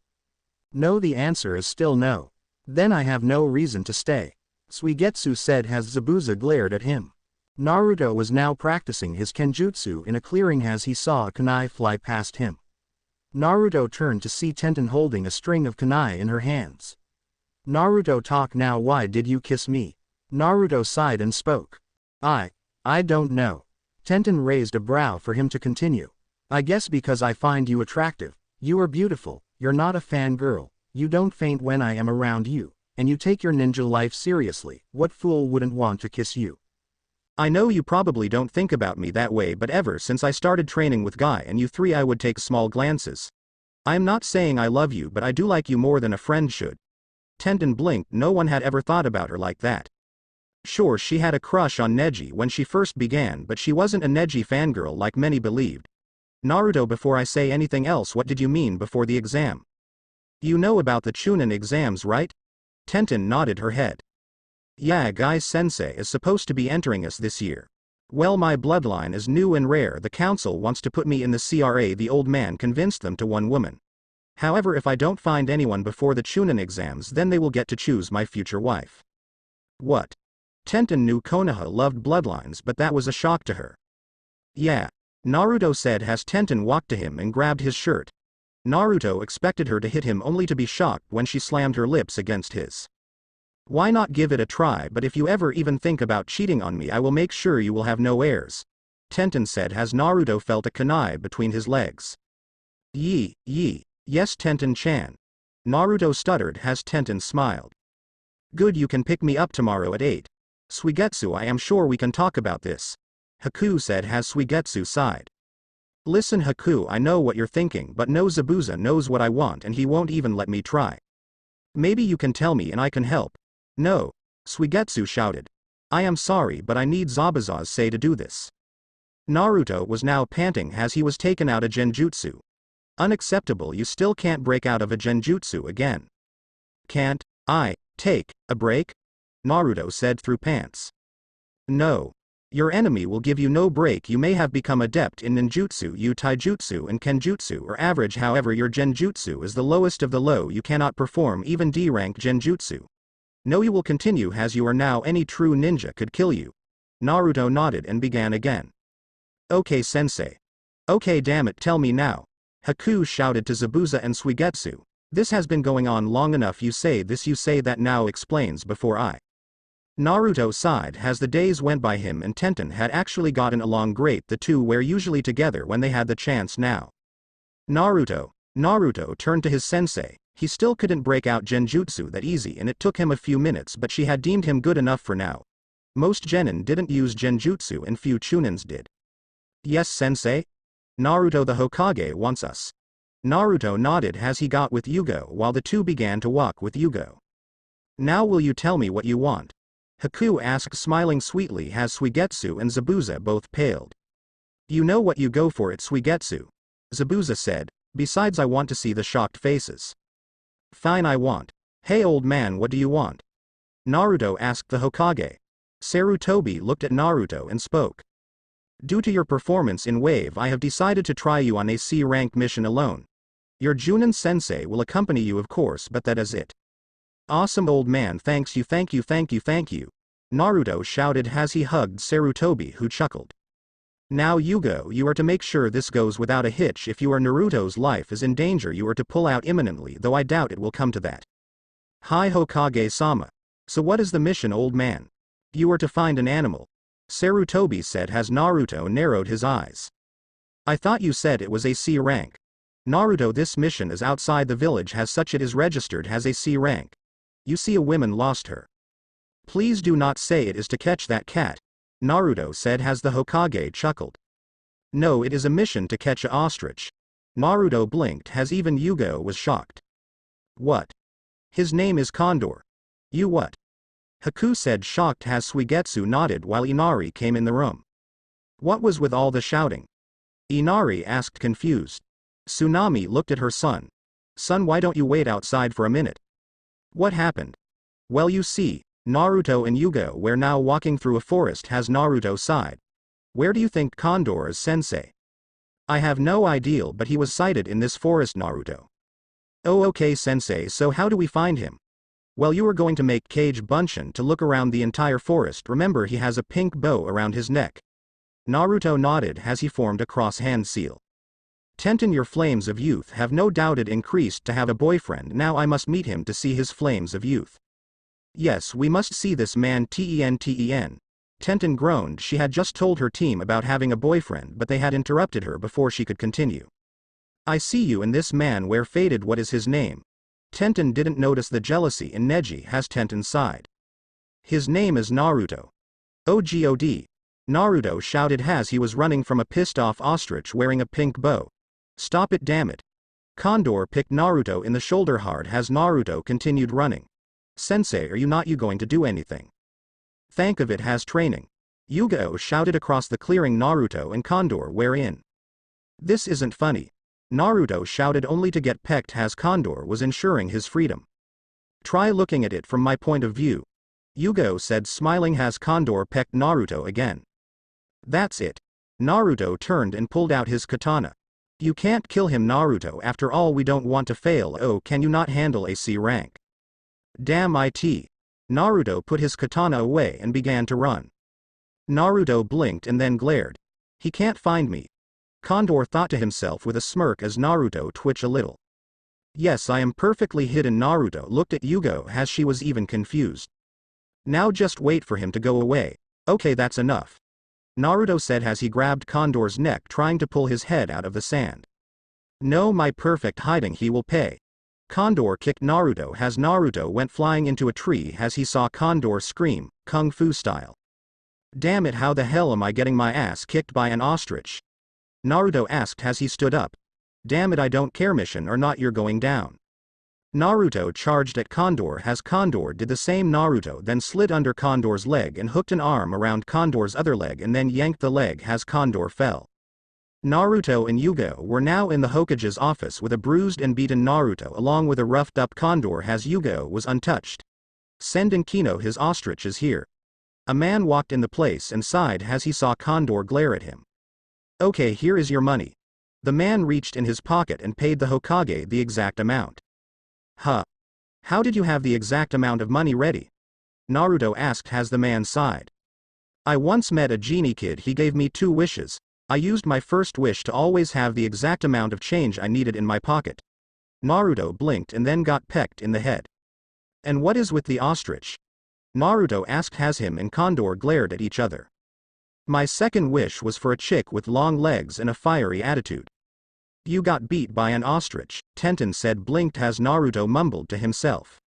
S2: No, the answer is still no. Then I have no reason to stay. Suigetsu said as Zabuza glared at him. Naruto was now practicing his kenjutsu in a clearing as he saw a kunai fly past him. Naruto turned to see Tenten holding a string of kunai in her hands. Naruto, talk now, why did you kiss me? Naruto sighed and spoke. I don't know. Tenten raised a brow for him to continue. I guess because I find you attractive. You are beautiful, you're not a fangirl, you don't faint when I am around you, and you take your ninja life seriously. What fool wouldn't want to kiss you?
S1: I know you probably don't think about me that way, but ever since I started training with Guy and you three, I would take small glances. I am not saying I love you, but I do like you more than a friend should. Tenten blinked. No one had ever thought about her like that. Sure, she had a crush on Neji when she first began, but she wasn't a Neji fangirl like many believed. Naruto, before I say anything else, what did you mean before the exam? You know about the Chunin exams, right? Tenten nodded her head. Yeah, Guy-sensei is supposed to be entering us this year. Well, my bloodline is new and rare. The council wants to put me in the CRA. The old man convinced them to one woman. However, if I don't find anyone before the Chunin exams, then they will get to choose my future wife. What? Tenten knew Konoha loved bloodlines, but that was a shock to her. Yeah. Naruto said as Tenten walked to him and grabbed his shirt. Naruto expected her to hit him, only to be shocked when she slammed her lips against his. Why not give it a try? But if you ever even think about cheating on me, I will make sure you will have no heirs. Tenten said as Naruto felt a kunai between his legs. Yee. Yes, Tenten-chan. Naruto stuttered as Tenten smiled. Good, you can pick me up tomorrow at 8. Suigetsu, I am sure we can talk about this. Haku said as Suigetsu sighed. Listen Haku, I know what you're thinking, but no, Zabuza knows what I want and he won't even let me try. Maybe you can tell me and I can help. No. Suigetsu shouted. I am sorry, but I need Zabuza's say to do this. Naruto was now panting as he was taken out a genjutsu. Unacceptable, you still can't break out of a genjutsu again. Can't I take a break? Naruto said through pants. No. Your enemy will give you no break. You may have become adept in ninjutsu, taijutsu and kenjutsu, or average, however your genjutsu is the lowest of the low. You cannot perform even D-rank genjutsu. No, you will continue as you are now. Any true ninja could kill you. Naruto nodded and began again. Okay sensei. Okay, damn it, tell me now. Haku shouted to Zabuza and Suigetsu. This has been going on long enough. You say this, you say that, now explains before I. Naruto sighed as the days went by. Him and Tenten had actually gotten along great. The two were usually together when they had the chance. Now Naruto turned to his sensei. He still couldn't break out genjutsu that easy, and it took him a few minutes, but she had deemed him good enough for now. Most genin didn't use genjutsu and few chunins did. Yes sensei? Naruto, the Hokage wants us. Naruto nodded as he got with Yugo while the two began to walk with Yugo. Now will you tell me what you want? Haku asked, smiling sweetly as Suigetsu and Zabuza both paled. You know what, you go for it Suigetsu. Zabuza said, besides I want to see the shocked faces. Fine, I want. Hey old man, what do you want? Naruto asked the Hokage. Sarutobi looked at Naruto and spoke. Due to your performance in Wave, I have decided to try you on a C-rank mission alone. Your Junin sensei will accompany you of course, but that is it. Awesome old man, thanks you. Naruto shouted as he hugged Sarutobi, who chuckled. Now Yugo, you are to make sure this goes without a hitch. If Naruto's life is in danger, you are to pull out imminently, though I doubt it will come to that. Hi Hokage-sama. So what is the mission, old man? You are to find an animal. Sarutobi said as Naruto narrowed his eyes. I thought you said it was a C rank. Naruto, this mission is outside the village, as such it is registered as a C rank. You see, a woman lost her. Please do not say it is to catch that cat. Naruto said as the Hokage chuckled. No, it is a mission to catch a ostrich. Naruto blinked as even Yugo was shocked. What? His name is Condor. You what? Haku said, shocked as Suigetsu nodded while Inari came in the room. What was with all the shouting? Inari asked, confused. Tsunami looked at her son. Son, why don't you wait outside for a minute? What happened? Well, you see, Naruto and Yugo were now walking through a forest as Naruto sighed. Where do you think Condor is, sensei? I have no idea, but he was sighted in this forest, Naruto. Oh okay sensei, so how do we find him? Well, you are going to make Kage Bunshin to look around the entire forest. Remember, he has a pink bow around his neck. Naruto nodded as he formed a cross-hand seal. Tenten, your flames of youth have no doubted increased to have a boyfriend. Now I must meet him to see his flames of youth. Yes, we must see this man. Ten. Tenten groaned. She had just told her team about having a boyfriend, but they had interrupted her before she could continue. I see you and this man where faded. What is his name? Tenten didn't notice the jealousy in Neji as Tenten sighed. His name is Naruto. Oh god. Naruto shouted as he was running from a pissed-off ostrich wearing a pink bow. Stop it, damn it. Condor picked Naruto in the shoulder hard as Naruto continued running. Sensei, are you going to do anything? Think of it as training. Yugo shouted across the clearing. Naruto and Condor were in. This isn't funny. Naruto shouted only to get pecked as Condor was ensuring his freedom. Try looking at it from my point of view. Yugo said, smiling as Condor pecked Naruto again. That's it. Naruto turned and pulled out his katana. You can't kill him, Naruto. After all, we don't want to fail. Oh, can you not handle a C rank? Damn it. Naruto put his katana away and began to run. Naruto blinked and then glared. He can't find me. Condor thought to himself with a smirk as Naruto twitched a little. Yes, I am perfectly hidden. Naruto looked at Yugo as she was even confused. Now just wait for him to go away. Okay, that's enough. Naruto said as he grabbed Condor's neck, trying to pull his head out of the sand. No, my perfect hiding, he will pay. Condor kicked Naruto as Naruto went flying into a tree as he saw Condor scream, kung fu style. Damn it, how the hell am I getting my ass kicked by an ostrich? Naruto asked as he stood up. Damn it, I don't care, mission or not, you're going down. Naruto charged at Condor as Condor did the same. Naruto then slid under Condor's leg and hooked an arm around Condor's other leg and then yanked the leg as Condor fell. Naruto and Yugo were now in the Hokage's office with a bruised and beaten Naruto along with a roughed up Condor as Yugo was untouched. Send in Kino, his ostrich is here. A man walked in the place and sighed as he saw Condor glare at him. Okay, here is your money. The man reached in his pocket and paid the Hokage the exact amount. Huh. How did you have the exact amount of money ready? Naruto asked as the man sighed. I once met a genie kid, he gave me 2 wishes. I used my first wish to always have the exact amount of change I needed in my pocket. Naruto blinked and then got pecked in the head. And what is with the ostrich? Naruto asked as him and Condor glared at each other. My second wish was for a chick with long legs and a fiery attitude. You got beat by an ostrich, Tenten said, blinked as Naruto mumbled to himself.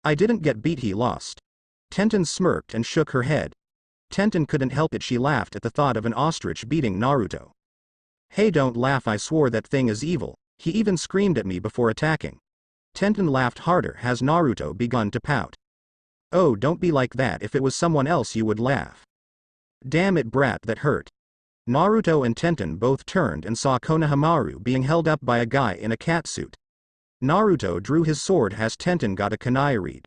S1: I didn't get beat, he lost. Tenten smirked and shook her head. Tenten couldn't help it, she laughed at the thought of an ostrich beating Naruto. Hey, don't laugh, I swore that thing is evil, he even screamed at me before attacking. Tenten laughed harder as Naruto begun to pout. Oh, don't be like that, if it was someone else you would laugh. Damn it, brat, that hurt. Naruto and Tenten both turned and saw Konohamaru being held up by a guy in a catsuit. Naruto drew his sword as Tenten got a kunai read.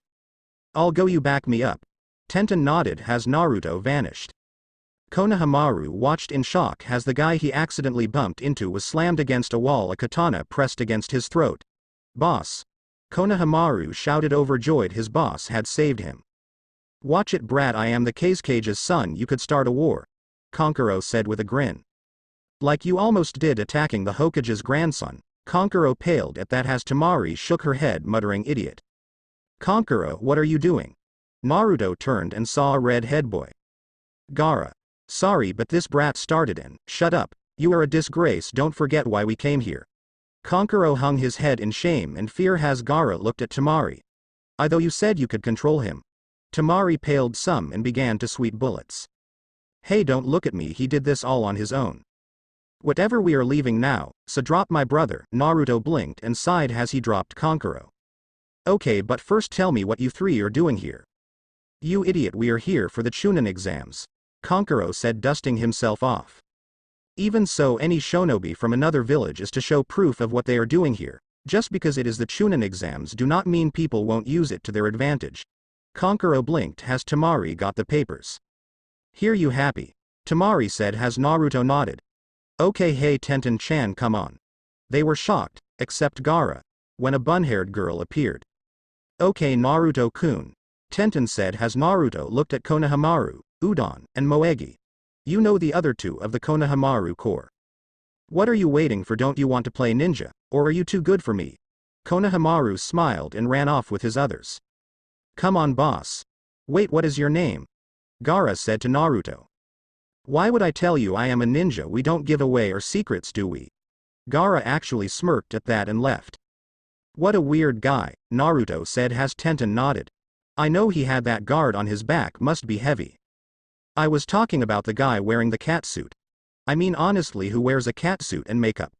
S1: I'll go, you back me up. Tenten nodded as Naruto vanished. Konohamaru watched in shock as the guy he accidentally bumped into was slammed against a wall, a katana pressed against his throat. Boss. Konohamaru shouted, overjoyed his boss had saved him. Watch it, brat, I am the Kage's son, you could start a war. Kankuro said with a grin. Like you almost did attacking the Hokage's grandson. Kankuro paled at that as Temari shook her head, muttering, idiot. Kankuro, what are you doing? Naruto turned and saw a red-head boy. Gaara. Sorry, but this brat started in. Shut up. You are a disgrace, don't forget why we came here. Kankuro hung his head in shame and fear as Gaara looked at Temari. I thought you said you could control him. Temari paled some and began to sweep bullets. Hey, don't look at me, he did this all on his own. Whatever, we are leaving now, so drop my brother. Naruto blinked and sighed as he dropped Kankuro. Okay, but first tell me what you 3 are doing here. You idiot, we are here for the Chunin exams. Kankuro said, dusting himself off. Even so, any shinobi from another village is to show proof of what they are doing here. Just because it is the Chunin exams do not mean people won't use it to their advantage. Kankuro blinked as Temari got the papers. Here, you happy? Temari said as Naruto nodded. Okay, hey Tenten-chan, come on. They were shocked, except Gaara, when a bun-haired girl appeared. Okay Naruto-kun. Tenten said. Has Naruto looked at Konohamaru, Udon, and Moegi? You know the other two of the Konohamaru Corps. What are you waiting for? Don't you want to play ninja, or are you too good for me? Konohamaru smiled and ran off with his others. Come on boss. Wait, what is your name? Gaara said to Naruto. Why would I tell you I am a ninja? We don't give away our secrets, do we? Gaara actually smirked at that and left. What a weird guy, Naruto said. Has Tenten nodded. I know he had that guard on his back, must be heavy. I was talking about the guy wearing the catsuit. I mean honestly, who wears a catsuit and makeup?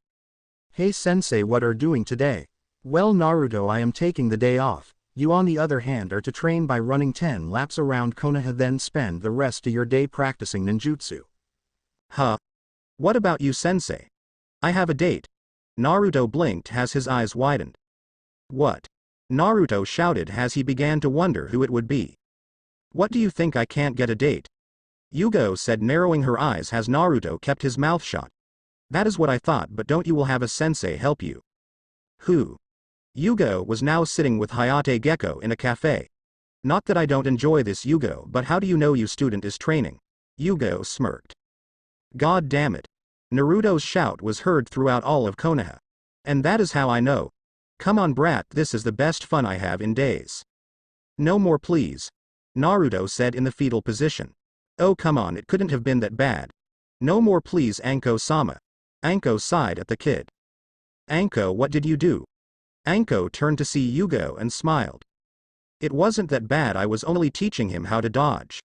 S2: Hey sensei, what are doing today? Well Naruto, I am taking the day off. You on the other hand are to train by running 10 laps around Konoha, then spend the rest of your day practicing ninjutsu.
S1: Huh? What about you sensei? I have a date. Naruto blinked as his eyes widened. What? Naruto shouted as he began to wonder who it would be. What do you think, I can't get a date? Yugo said, narrowing her eyes as Naruto kept his mouth shut. That is what I thought, but don't you will have a sensei help you. Who? Yugo was now sitting with Hayate Gecko in a cafe. Not that I don't enjoy this, Yugo, but how do you know you student is training? Yugo smirked. God damn it. Naruto's shout was heard throughout all of Konoha. And that is how I know. Come on brat, this is the best fun I have in days. No more please. Naruto said in the fetal position. Oh come on, it couldn't have been that bad. No more please Anko-sama. Anko sighed at the kid. Anko, what did you do? Anko turned to see Yugo and smiled. It wasn't that bad, I was only teaching him how to dodge.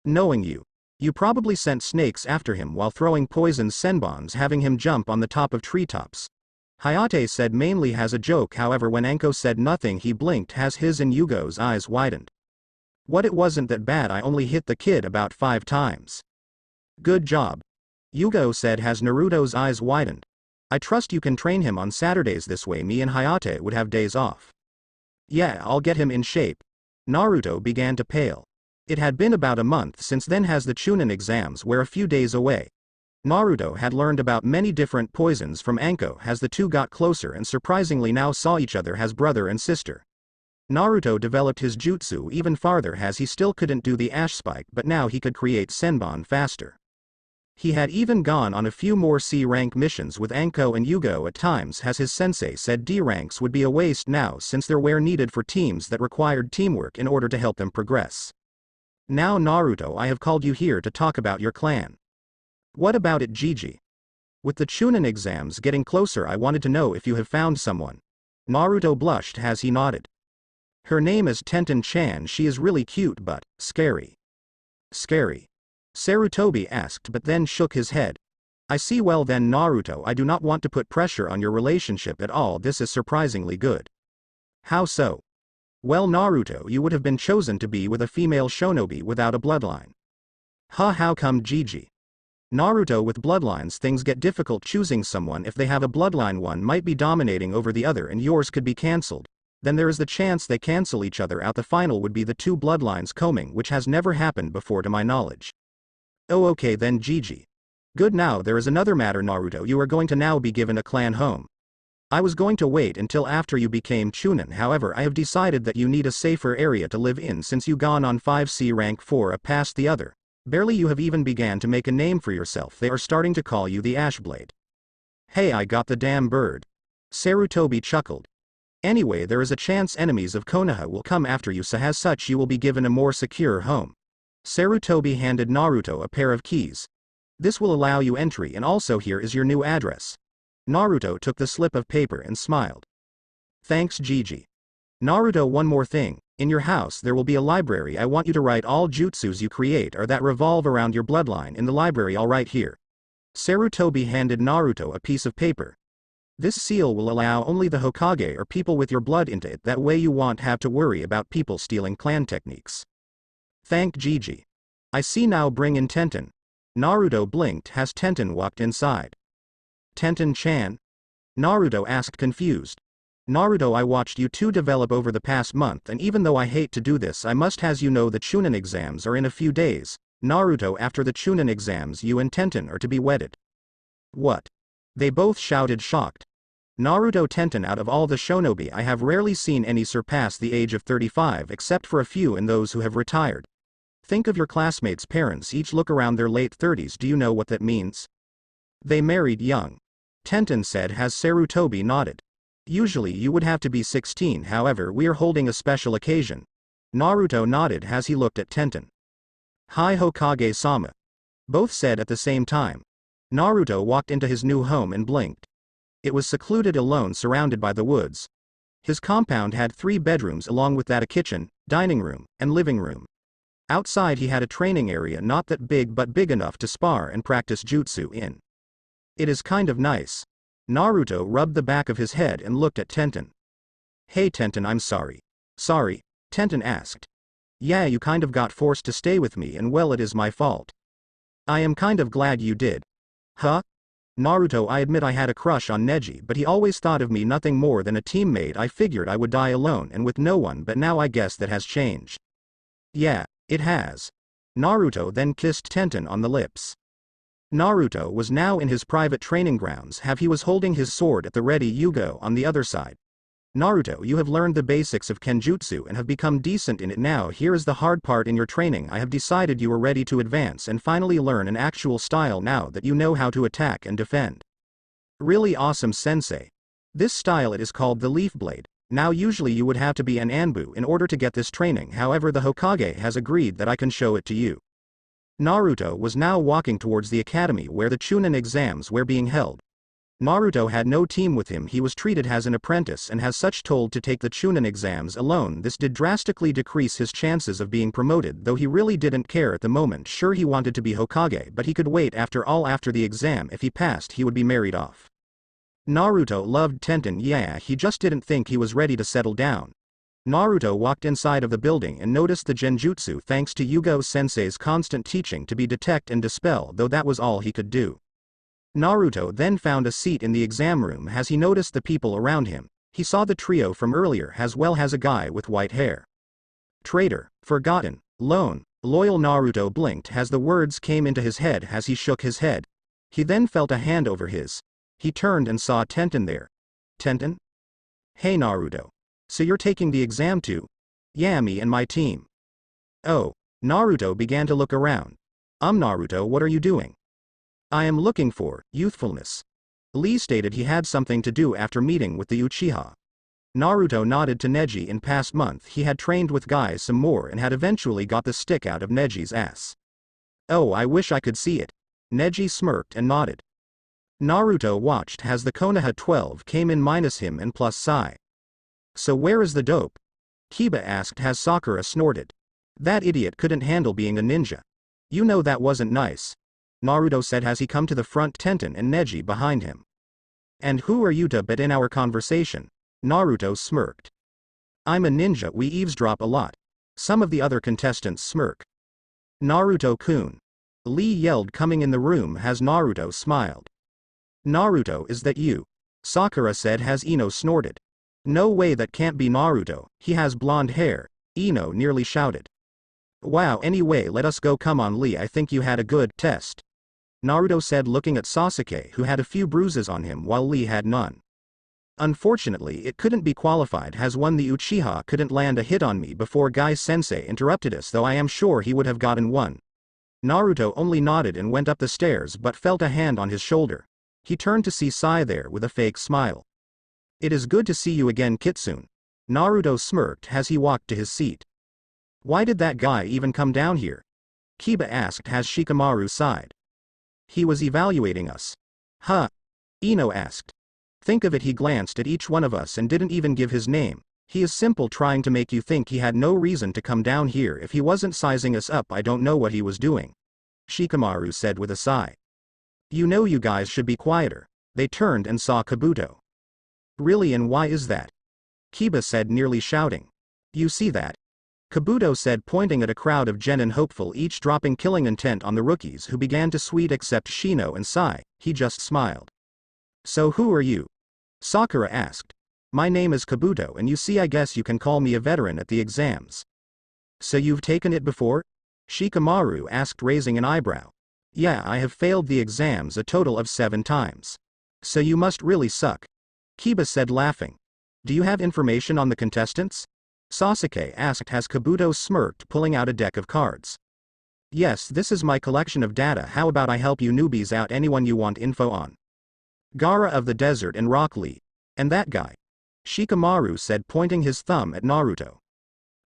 S1: Knowing you. You probably sent snakes after him while throwing poison senbons, having him jump on the top of treetops. Hayate said mainly as a joke, however when Anko said nothing he blinked as his and Yugo's eyes widened. What, it wasn't that bad, I only hit the kid about 5 times. Good job. Yugo said as Naruto's eyes widened. I trust you can train him on Saturdays, this way me and Hayate would have days off. Yeah, I'll get him in shape. Naruto began to pale. It had been about a month since then as the Chunin exams were a few days away. Naruto had learned about many different poisons from Anko as the two got closer and surprisingly now saw each other as brother and sister. Naruto developed his jutsu even farther as he still couldn't do the ash spike, but now he could create senbon faster. He had even gone on a few more C-rank missions with Anko and Yugo at times as his sensei said D ranks would be a waste now since they were needed for teams that required teamwork in order to help them progress. Now Naruto, I have called you here to talk about your clan. What about it, Gigi? With the Chunin exams getting closer, I wanted to know if you have found someone. Naruto blushed as he nodded. Her name is Tenten-chan, she is really cute but scary. Scary? Sarutobi asked but then shook his head. I see. Well then Naruto, I do not want to put pressure on your relationship at all, this is surprisingly good. How so? Well Naruto, you would have been chosen to be with a female shinobi without a bloodline. Huh, how come Gigi? Naruto, with bloodlines things get difficult choosing someone. If they have a bloodline, one might be dominating over the other and yours could be cancelled. Then there is the chance they cancel each other out. The final would be the two bloodlines combing, which has never happened before to my knowledge. Oh okay then Gigi. Good, now there is another matter Naruto, you are going to now be given a clan home. I was going to wait until after you became Chunin, however I have decided that you need a safer area to live in since you gone on 5C rank 4 past the other. Barely you have even began to make a name for yourself, they are starting to call you the Ashblade. Hey, I got the damn bird. Sarutobi chuckled. Anyway, there is a chance enemies of Konoha will come after you, so as such you will be given a more secure home. Sarutobi handed Naruto a pair of keys. This will allow you entry, and also here is your new address. Naruto took the slip of paper and smiled. Thanks Gigi. Naruto, one more thing, in your house there will be a library. I want you to write all jutsus you create or that revolve around your bloodline in the library. I'll write here. Sarutobi handed Naruto a piece of paper. This seal will allow only the Hokage or people with your blood into it, that way you won't have to worry about people stealing clan techniques. Thank Gigi. I see, now bring in Tenten. Naruto blinked as Tenten walked inside. Tenten-chan? Naruto asked, confused. Naruto, I watched you two develop over the past month, and even though I hate to do this, I must has you know the Chunin exams are in a few days. Naruto, after the Chunin exams you and Tenten are to be wedded. What? They both shouted, shocked. Naruto Tenten. Out of all the shinobi I have rarely seen any surpass the age of 35 except for a few and those who have retired. Think of your classmates' parents each look around their late 30s. Do you know what that means? They married young. Tenten said as Sarutobi nodded. Usually you would have to be 16, however we are holding a special occasion. Naruto nodded as he looked at Tenten. Hi Hokage-sama. Both said at the same time. Naruto walked into his new home and blinked. It was secluded, alone, surrounded by the woods. His compound had 3 bedrooms along with that a kitchen, dining room, and living room. Outside he had a training area not that big but big enough to spar and practice jutsu in. It is kind of nice. Naruto rubbed the back of his head and looked at Tenten. Hey Tenten, I'm sorry. Sorry? Tenten asked. Yeah, you kind of got forced to stay with me and well, it is my fault. I am kind of glad you did. Huh? Naruto, I admit I had a crush on Neji, but he always thought of me nothing more than a teammate. I figured I would die alone and with no one, but now I guess that has changed. Yeah, it has. Naruto then kissed Tenten on the lips. Naruto was now in his private training grounds. He was holding his sword at the ready. Yugo on the other side. Naruto, you have learned the basics of Kenjutsu and have become decent in it. Now here is the hard part in your training. I have decided you are ready to advance and finally learn an actual style now that you know how to attack and defend. Really awesome, sensei. This style, it is called the Leaf Blade. Now usually you would have to be an Anbu in order to get this training, however the Hokage has agreed that I can show it to you. Naruto was now walking towards the academy where the Chunin exams were being held. Naruto had no team with him. He was treated as an apprentice and as such told to take the Chunin exams alone. This did drastically decrease his chances of being promoted, though he really didn't care at the moment. Sure, he wanted to be Hokage, but he could wait. After all, after the exam, if he passed, he would be married off. Naruto loved Tenten. Yeah, he just didn't think he was ready to settle down. Naruto walked inside of the building and noticed the genjutsu, thanks to Yugo sensei's constant teaching, to be detect and dispel, though that was all he could do. Naruto then found a seat in the exam room. As he noticed the people around him, he saw the trio from earlier as well as a guy with white hair. Traitor, forgotten, lone, loyal. Naruto blinked as the words came into his head. As he shook his head, he then felt a hand over his. He turned and saw Tenten there. Tenten? Hey Naruto. So you're taking the exam too? Yeah, me and my team. Oh. Naruto began to look around. Naruto, what are you doing? I am looking for youthfulness. Lee stated he had something to do after meeting with the Uchiha. Naruto nodded to Neji. In past month he had trained with guys some more and had eventually got the stick out of Neji's ass. Oh, I wish I could see it. Neji smirked and nodded. Naruto watched as the Konoha 12 came in minus him and plus Sai. So where is the dope? Kiba asked as Sakura snorted. That idiot couldn't handle being a ninja. You know that wasn't nice. Naruto said as he come to the front, Tenten and Neji behind him. And who are you to bet in our conversation? Naruto smirked. I'm a ninja, we eavesdrop a lot. Some of the other contestants smirk. Naruto-kun. Lee yelled coming in the room as Naruto smiled. Naruto, is that you? Sakura said as Ino snorted. No way, that can't be Naruto, he has blonde hair, Ino nearly shouted. Wow, anyway let us go, come on Lee, I think you had a good test. Naruto said looking at Sasuke, who had a few bruises on him while Lee had none. Unfortunately it couldn't be qualified as one, the Uchiha couldn't land a hit on me before Guy Sensei interrupted us, though I am sure he would have gotten one. Naruto only nodded and went up the stairs but felt a hand on his shoulder. He turned to see Sai there with a fake smile. It is good to see you again Kitsune. Naruto smirked as he walked to his seat. Why did that guy even come down here? Kiba asked as Shikamaru sighed. He was evaluating us. Huh? Ino asked. Think of it, he glanced at each one of us and didn't even give his name. He is simple trying to make you think he had no reason to come down here. If he wasn't sizing us up, I don't know what he was doing. Shikamaru said with a sigh. You know, you guys should be quieter. They turned and saw Kabuto. Really, and why is that? Kiba said, nearly shouting. You see that? Kabuto said, pointing at a crowd of genin hopeful, each dropping killing intent on the rookies who began to sweat except Shino and Sai. He just smiled. So who are you? Sakura asked. My name is Kabuto, and you see, I guess you can call me a veteran at the exams. So you've taken it before? Shikamaru asked, raising an eyebrow. Yeah, I have failed the exams a total of 7 times. So you must really suck. Kiba said laughing. Do you have information on the contestants? Sasuke asked as Kabuto smirked, pulling out a deck of cards. Yes, this is my collection of data. How about I help you newbies out? Anyone you want info on? Gaara of the Desert and Rock Lee. And that guy. Shikamaru said, pointing his thumb at Naruto.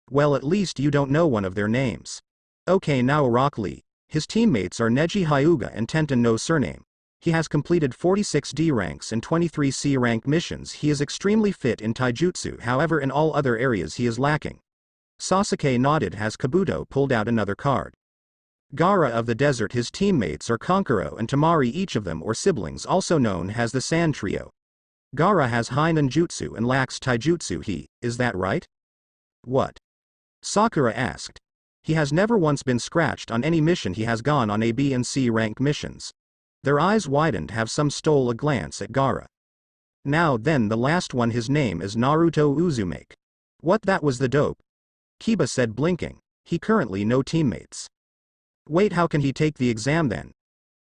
S1: Well, at least you don't know one of their names. Okay, now Rock Lee. His teammates are Neji Hyuga and Tenten no surname. He has completed 46 D ranks and 23 C rank missions. He is extremely fit in taijutsu, however in all other areas he is lacking. Sasuke nodded as Kabuto pulled out another card. Gaara of the Desert. His teammates are Kankuro and Temari, each of them or siblings, also known as the Sand Trio. Gaara has high ninjutsu and lacks taijutsu. Is that right? What? Sakura asked. He has never once been scratched on any mission. He has gone on A, B and C rank missions. Their eyes widened. Have some stole a glance at Gaara. Now then, the last one, his name is Naruto Uzumake. What, that was the dope? Kiba said, blinking. He currently no teammates. Wait, how can he take the exam then?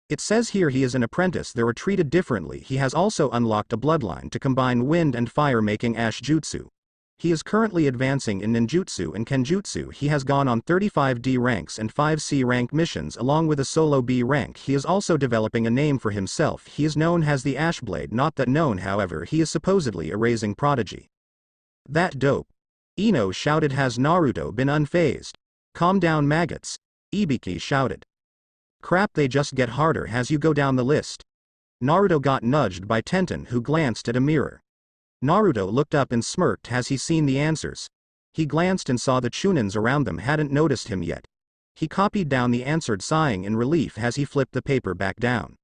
S1: It says here he is an apprentice. They were treated differently. He has also unlocked a bloodline to combine wind and fire, making ash jutsu. He is currently advancing in ninjutsu and kenjutsu. He has gone on 35 D ranks and 5 C rank missions along with a solo B rank. He is also developing a name for himself. He is known as the Ashblade. Not that known, however, he is supposedly a rising prodigy. That dope. Ino shouted. Has Naruto been unfazed? Calm down, maggots. Ibiki shouted. Crap, they just get harder as you go down the list. Naruto got nudged by Tenten, who glanced at a mirror. Naruto looked up and smirked as he seen the answers. He glanced and saw the Chunins around them hadn't noticed him yet. He copied down the answered, sighing in relief as he flipped the paper back down.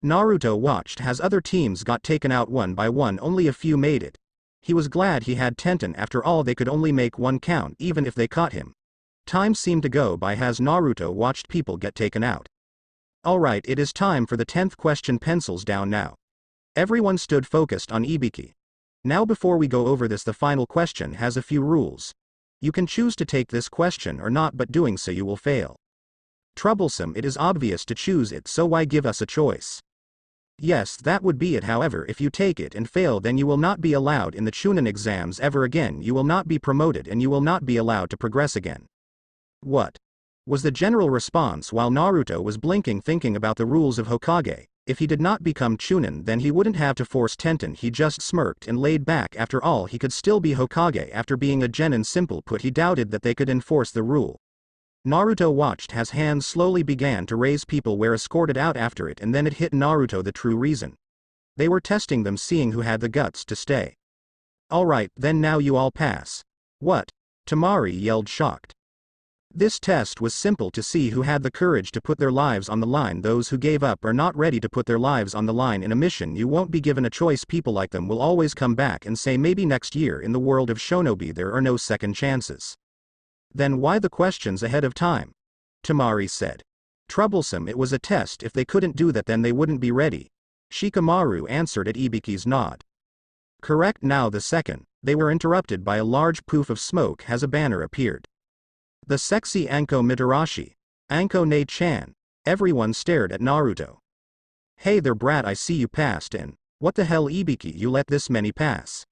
S1: Naruto watched as other teams got taken out one by one. Only a few made it. He was glad he had Tenten. After all, they could only make one count even if they caught him. Time seemed to go by as Naruto watched people get taken out. Alright, it is time for the 10th question. Pencils down now. Everyone stood focused on Ibiki. Now before we go over this, the final question has a few rules. You can choose to take this question or not, but doing so you will fail. Troublesome, it is obvious to choose it, so why give us a choice? Yes, that would be it. However, if you take it and fail, then you will not be allowed in the Chunin exams ever again. You will not be promoted and you will not be allowed to progress again. What? Was the general response while Naruto was blinking, thinking about the rules of Hokage. If he did not become Chunin, then he wouldn't have to force Tenten. He just smirked and laid back. After all, he could still be Hokage after being a genin. Simple put, he doubted that they could enforce the rule. Naruto watched as hands slowly began to raise. People were escorted out after it, and then it hit Naruto the true reason. They were testing them, seeing who had the guts to stay. Alright, then now you all pass. What? Temari yelled, shocked. This test was simple to see who had the courage to put their lives on the line. Those who gave up are not ready to put their lives on the line in a mission. You won't be given a choice. People like them will always come back and say maybe next year. In the world of Shinobi there are no second chances. Then why the questions ahead of time? Temari said. Troublesome, it was a test. If they couldn't do that then they wouldn't be ready. Shikamaru answered at Ibiki's nod. Correct. Now the second. They were interrupted by a large poof of smoke as a banner appeared. The sexy Anko Mitarashi. Anko Ne-chan. Everyone stared at Naruto. Hey there, brat, I see you passed in. What the hell, Ibiki, you let this many pass?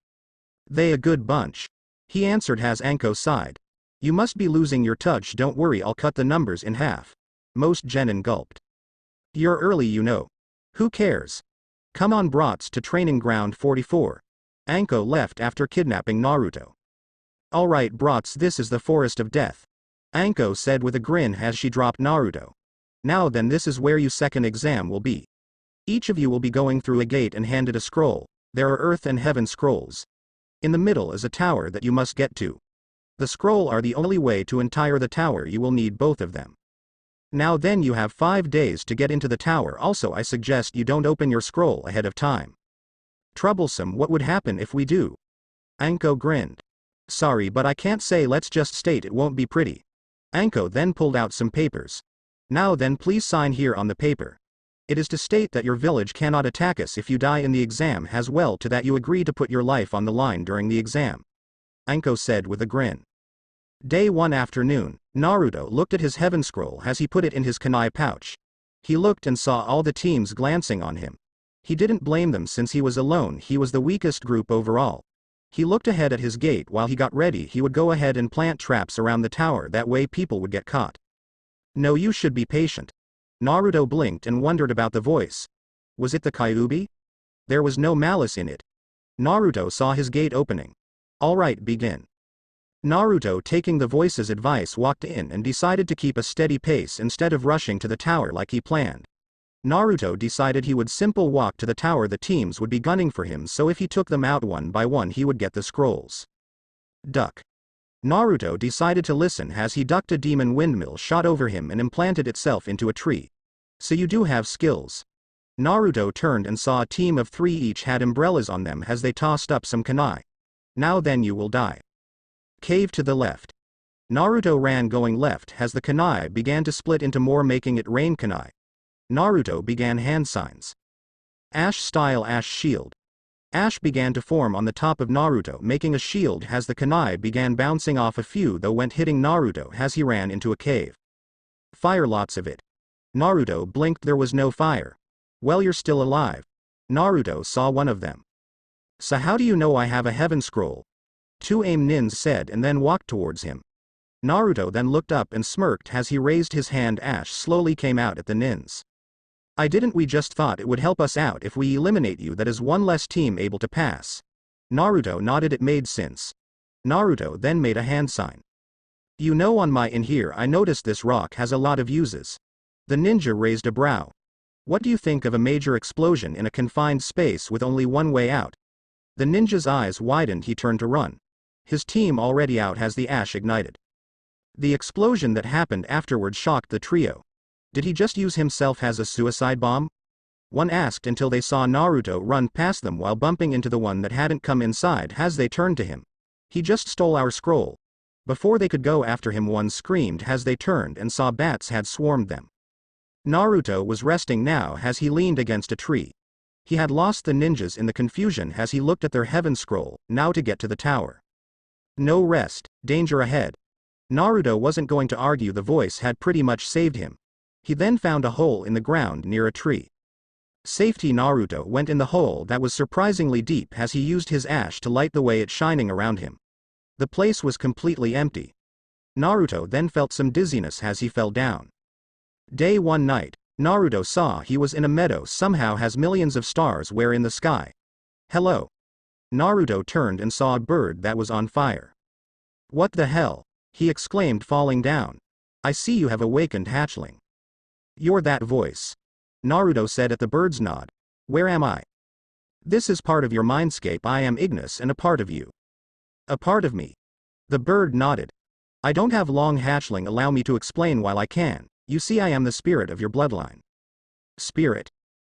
S1: They a good bunch. He answered as Anko sighed. You must be losing your touch. Don't worry, I'll cut the numbers in half. Most genin gulped. You're early, you know. Who cares? Come on, brats, to training ground 44. Anko left after kidnapping Naruto. Alright, brats, this is the forest of death. Anko said with a grin as she dropped Naruto. Now then, this is where your second exam will be. Each of you will be going through a gate and handed a scroll. There are earth and heaven scrolls. In the middle is a tower that you must get to. The scroll are the only way to entire the tower. You will need both of them. Now then, you have 5 days to get into the tower. Also, I suggest you don't open your scroll ahead of time. Troublesome, what would happen if we do? Anko grinned. Sorry, but I can't say. Let's just state it won't be pretty. Anko then pulled out some papers. Now then, please sign here on the paper. It is to state that your village cannot attack us if you die in the exam, as well to that you agree to put your life on the line during the exam. Anko said with a grin. Day 1 afternoon, Naruto looked at his heaven scroll as he put it in his kunai pouch. He looked and saw all the teams glancing on him. He didn't blame them since he was alone, he was the weakest group overall. He looked ahead at his gate while he got ready. He would go ahead and plant traps around the tower, that way people would get caught. No, you should be patient. Naruto blinked and wondered about the voice. Was it the Kyuubi? There was no malice in it. Naruto saw his gate opening. Alright, begin. Naruto, taking the voice's advice, walked in and decided to keep a steady pace instead of rushing to the tower like he planned. Naruto decided he would simple walk to the tower. The teams would be gunning for him, so if he took them out one by one he would get the scrolls. Duck. Naruto decided to listen as he ducked. A demon windmill shot over him and implanted itself into a tree. So you do have skills. Naruto turned and saw a team of 3, each had umbrellas on them as they tossed up some kunai. Now then you will die. Cave to the left. Naruto ran going left as the kunai began to split into more, making it rain kunai. Naruto began hand signs. Ash style Ash shield. Ash began to form on the top of Naruto, making a shield as the kunai began bouncing off. A few though went hitting Naruto as he ran into a cave. Fire, lots of it. Naruto blinked, there was no fire. Well, you're still alive. Naruto saw one of them. So how do you know I have a heaven scroll? 2 aim nins said and then walked towards him. Naruto then looked up and smirked as he raised his hand. Ash slowly came out at the nins. I didn't, we just thought it would help us out if we eliminate you, that is one less team able to pass. Naruto nodded, it made sense. Naruto then made a hand sign. You know, on my in here I noticed this rock has a lot of uses. The ninja raised a brow. What do you think of a major explosion in a confined space with only one way out? The ninja's eyes widened, he turned to run. His team already out as the ash ignited. The explosion that happened afterward shocked the trio. Did he just use himself as a suicide bomb? One asked until they saw Naruto run past them while bumping into the one that hadn't come inside as they turned to him. He just stole our scroll. Before they could go after him, one screamed as they turned and saw bats had swarmed them. Naruto was resting now as he leaned against a tree. He had lost the ninjas in the confusion as he looked at their heaven scroll, now to get to the tower. No rest, danger ahead. Naruto wasn't going to argue, the voice had pretty much saved him. He then found a hole in the ground near a tree. Safety. Naruto went in the hole that was surprisingly deep as he used his ash to light the way, it shining around him. The place was completely empty. Naruto then felt some dizziness as he fell down. Day 1 night. Naruto saw he was in a meadow, somehow has millions of stars where in the sky. Hello. Naruto turned and saw a bird that was on fire. What the hell? He exclaimed, falling down. I see you have awakened, hatchling. You're that voice. Naruto said at the bird's nod. Where am I? This is part of your mindscape. I am Ignis and a part of you. A part of me. The bird nodded. I don't have long, hatchling, allow me to explain while I can. You see, I am the spirit of your bloodline. Spirit?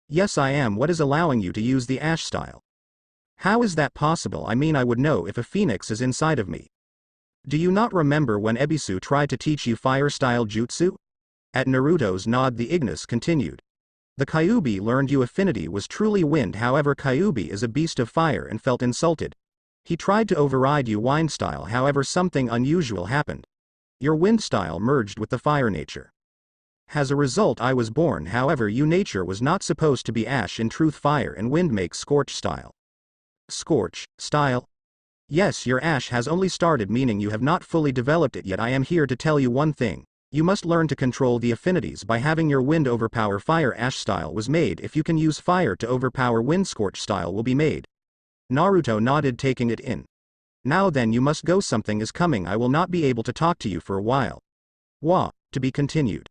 S1: Yes, I am. What is allowing you to use the ash style? How is that possible? I mean, I would know if a phoenix is inside of me. Do you not remember when Ebisu tried to teach you fire style jutsu? At Naruto's nod, the Ignis continued. The Kyuubi learned you affinity was truly wind, however Kyuubi is a beast of fire and felt insulted. He tried to override you wind style, however something unusual happened. Your wind style merged with the fire nature. As a result I was born, however you nature was not supposed to be ash, in truth fire and wind makes scorch style. Scorch style? Yes, your ash has only started, meaning you have not fully developed it yet. I am here to tell you one thing. You must learn to control the affinities by having your wind overpower fire. Ash style was made. If you can use fire to overpower wind, scorch style will be made. Naruto nodded, taking it in. Now then, you must go, something is coming. I will not be able to talk to you for a while. Wah, to be continued.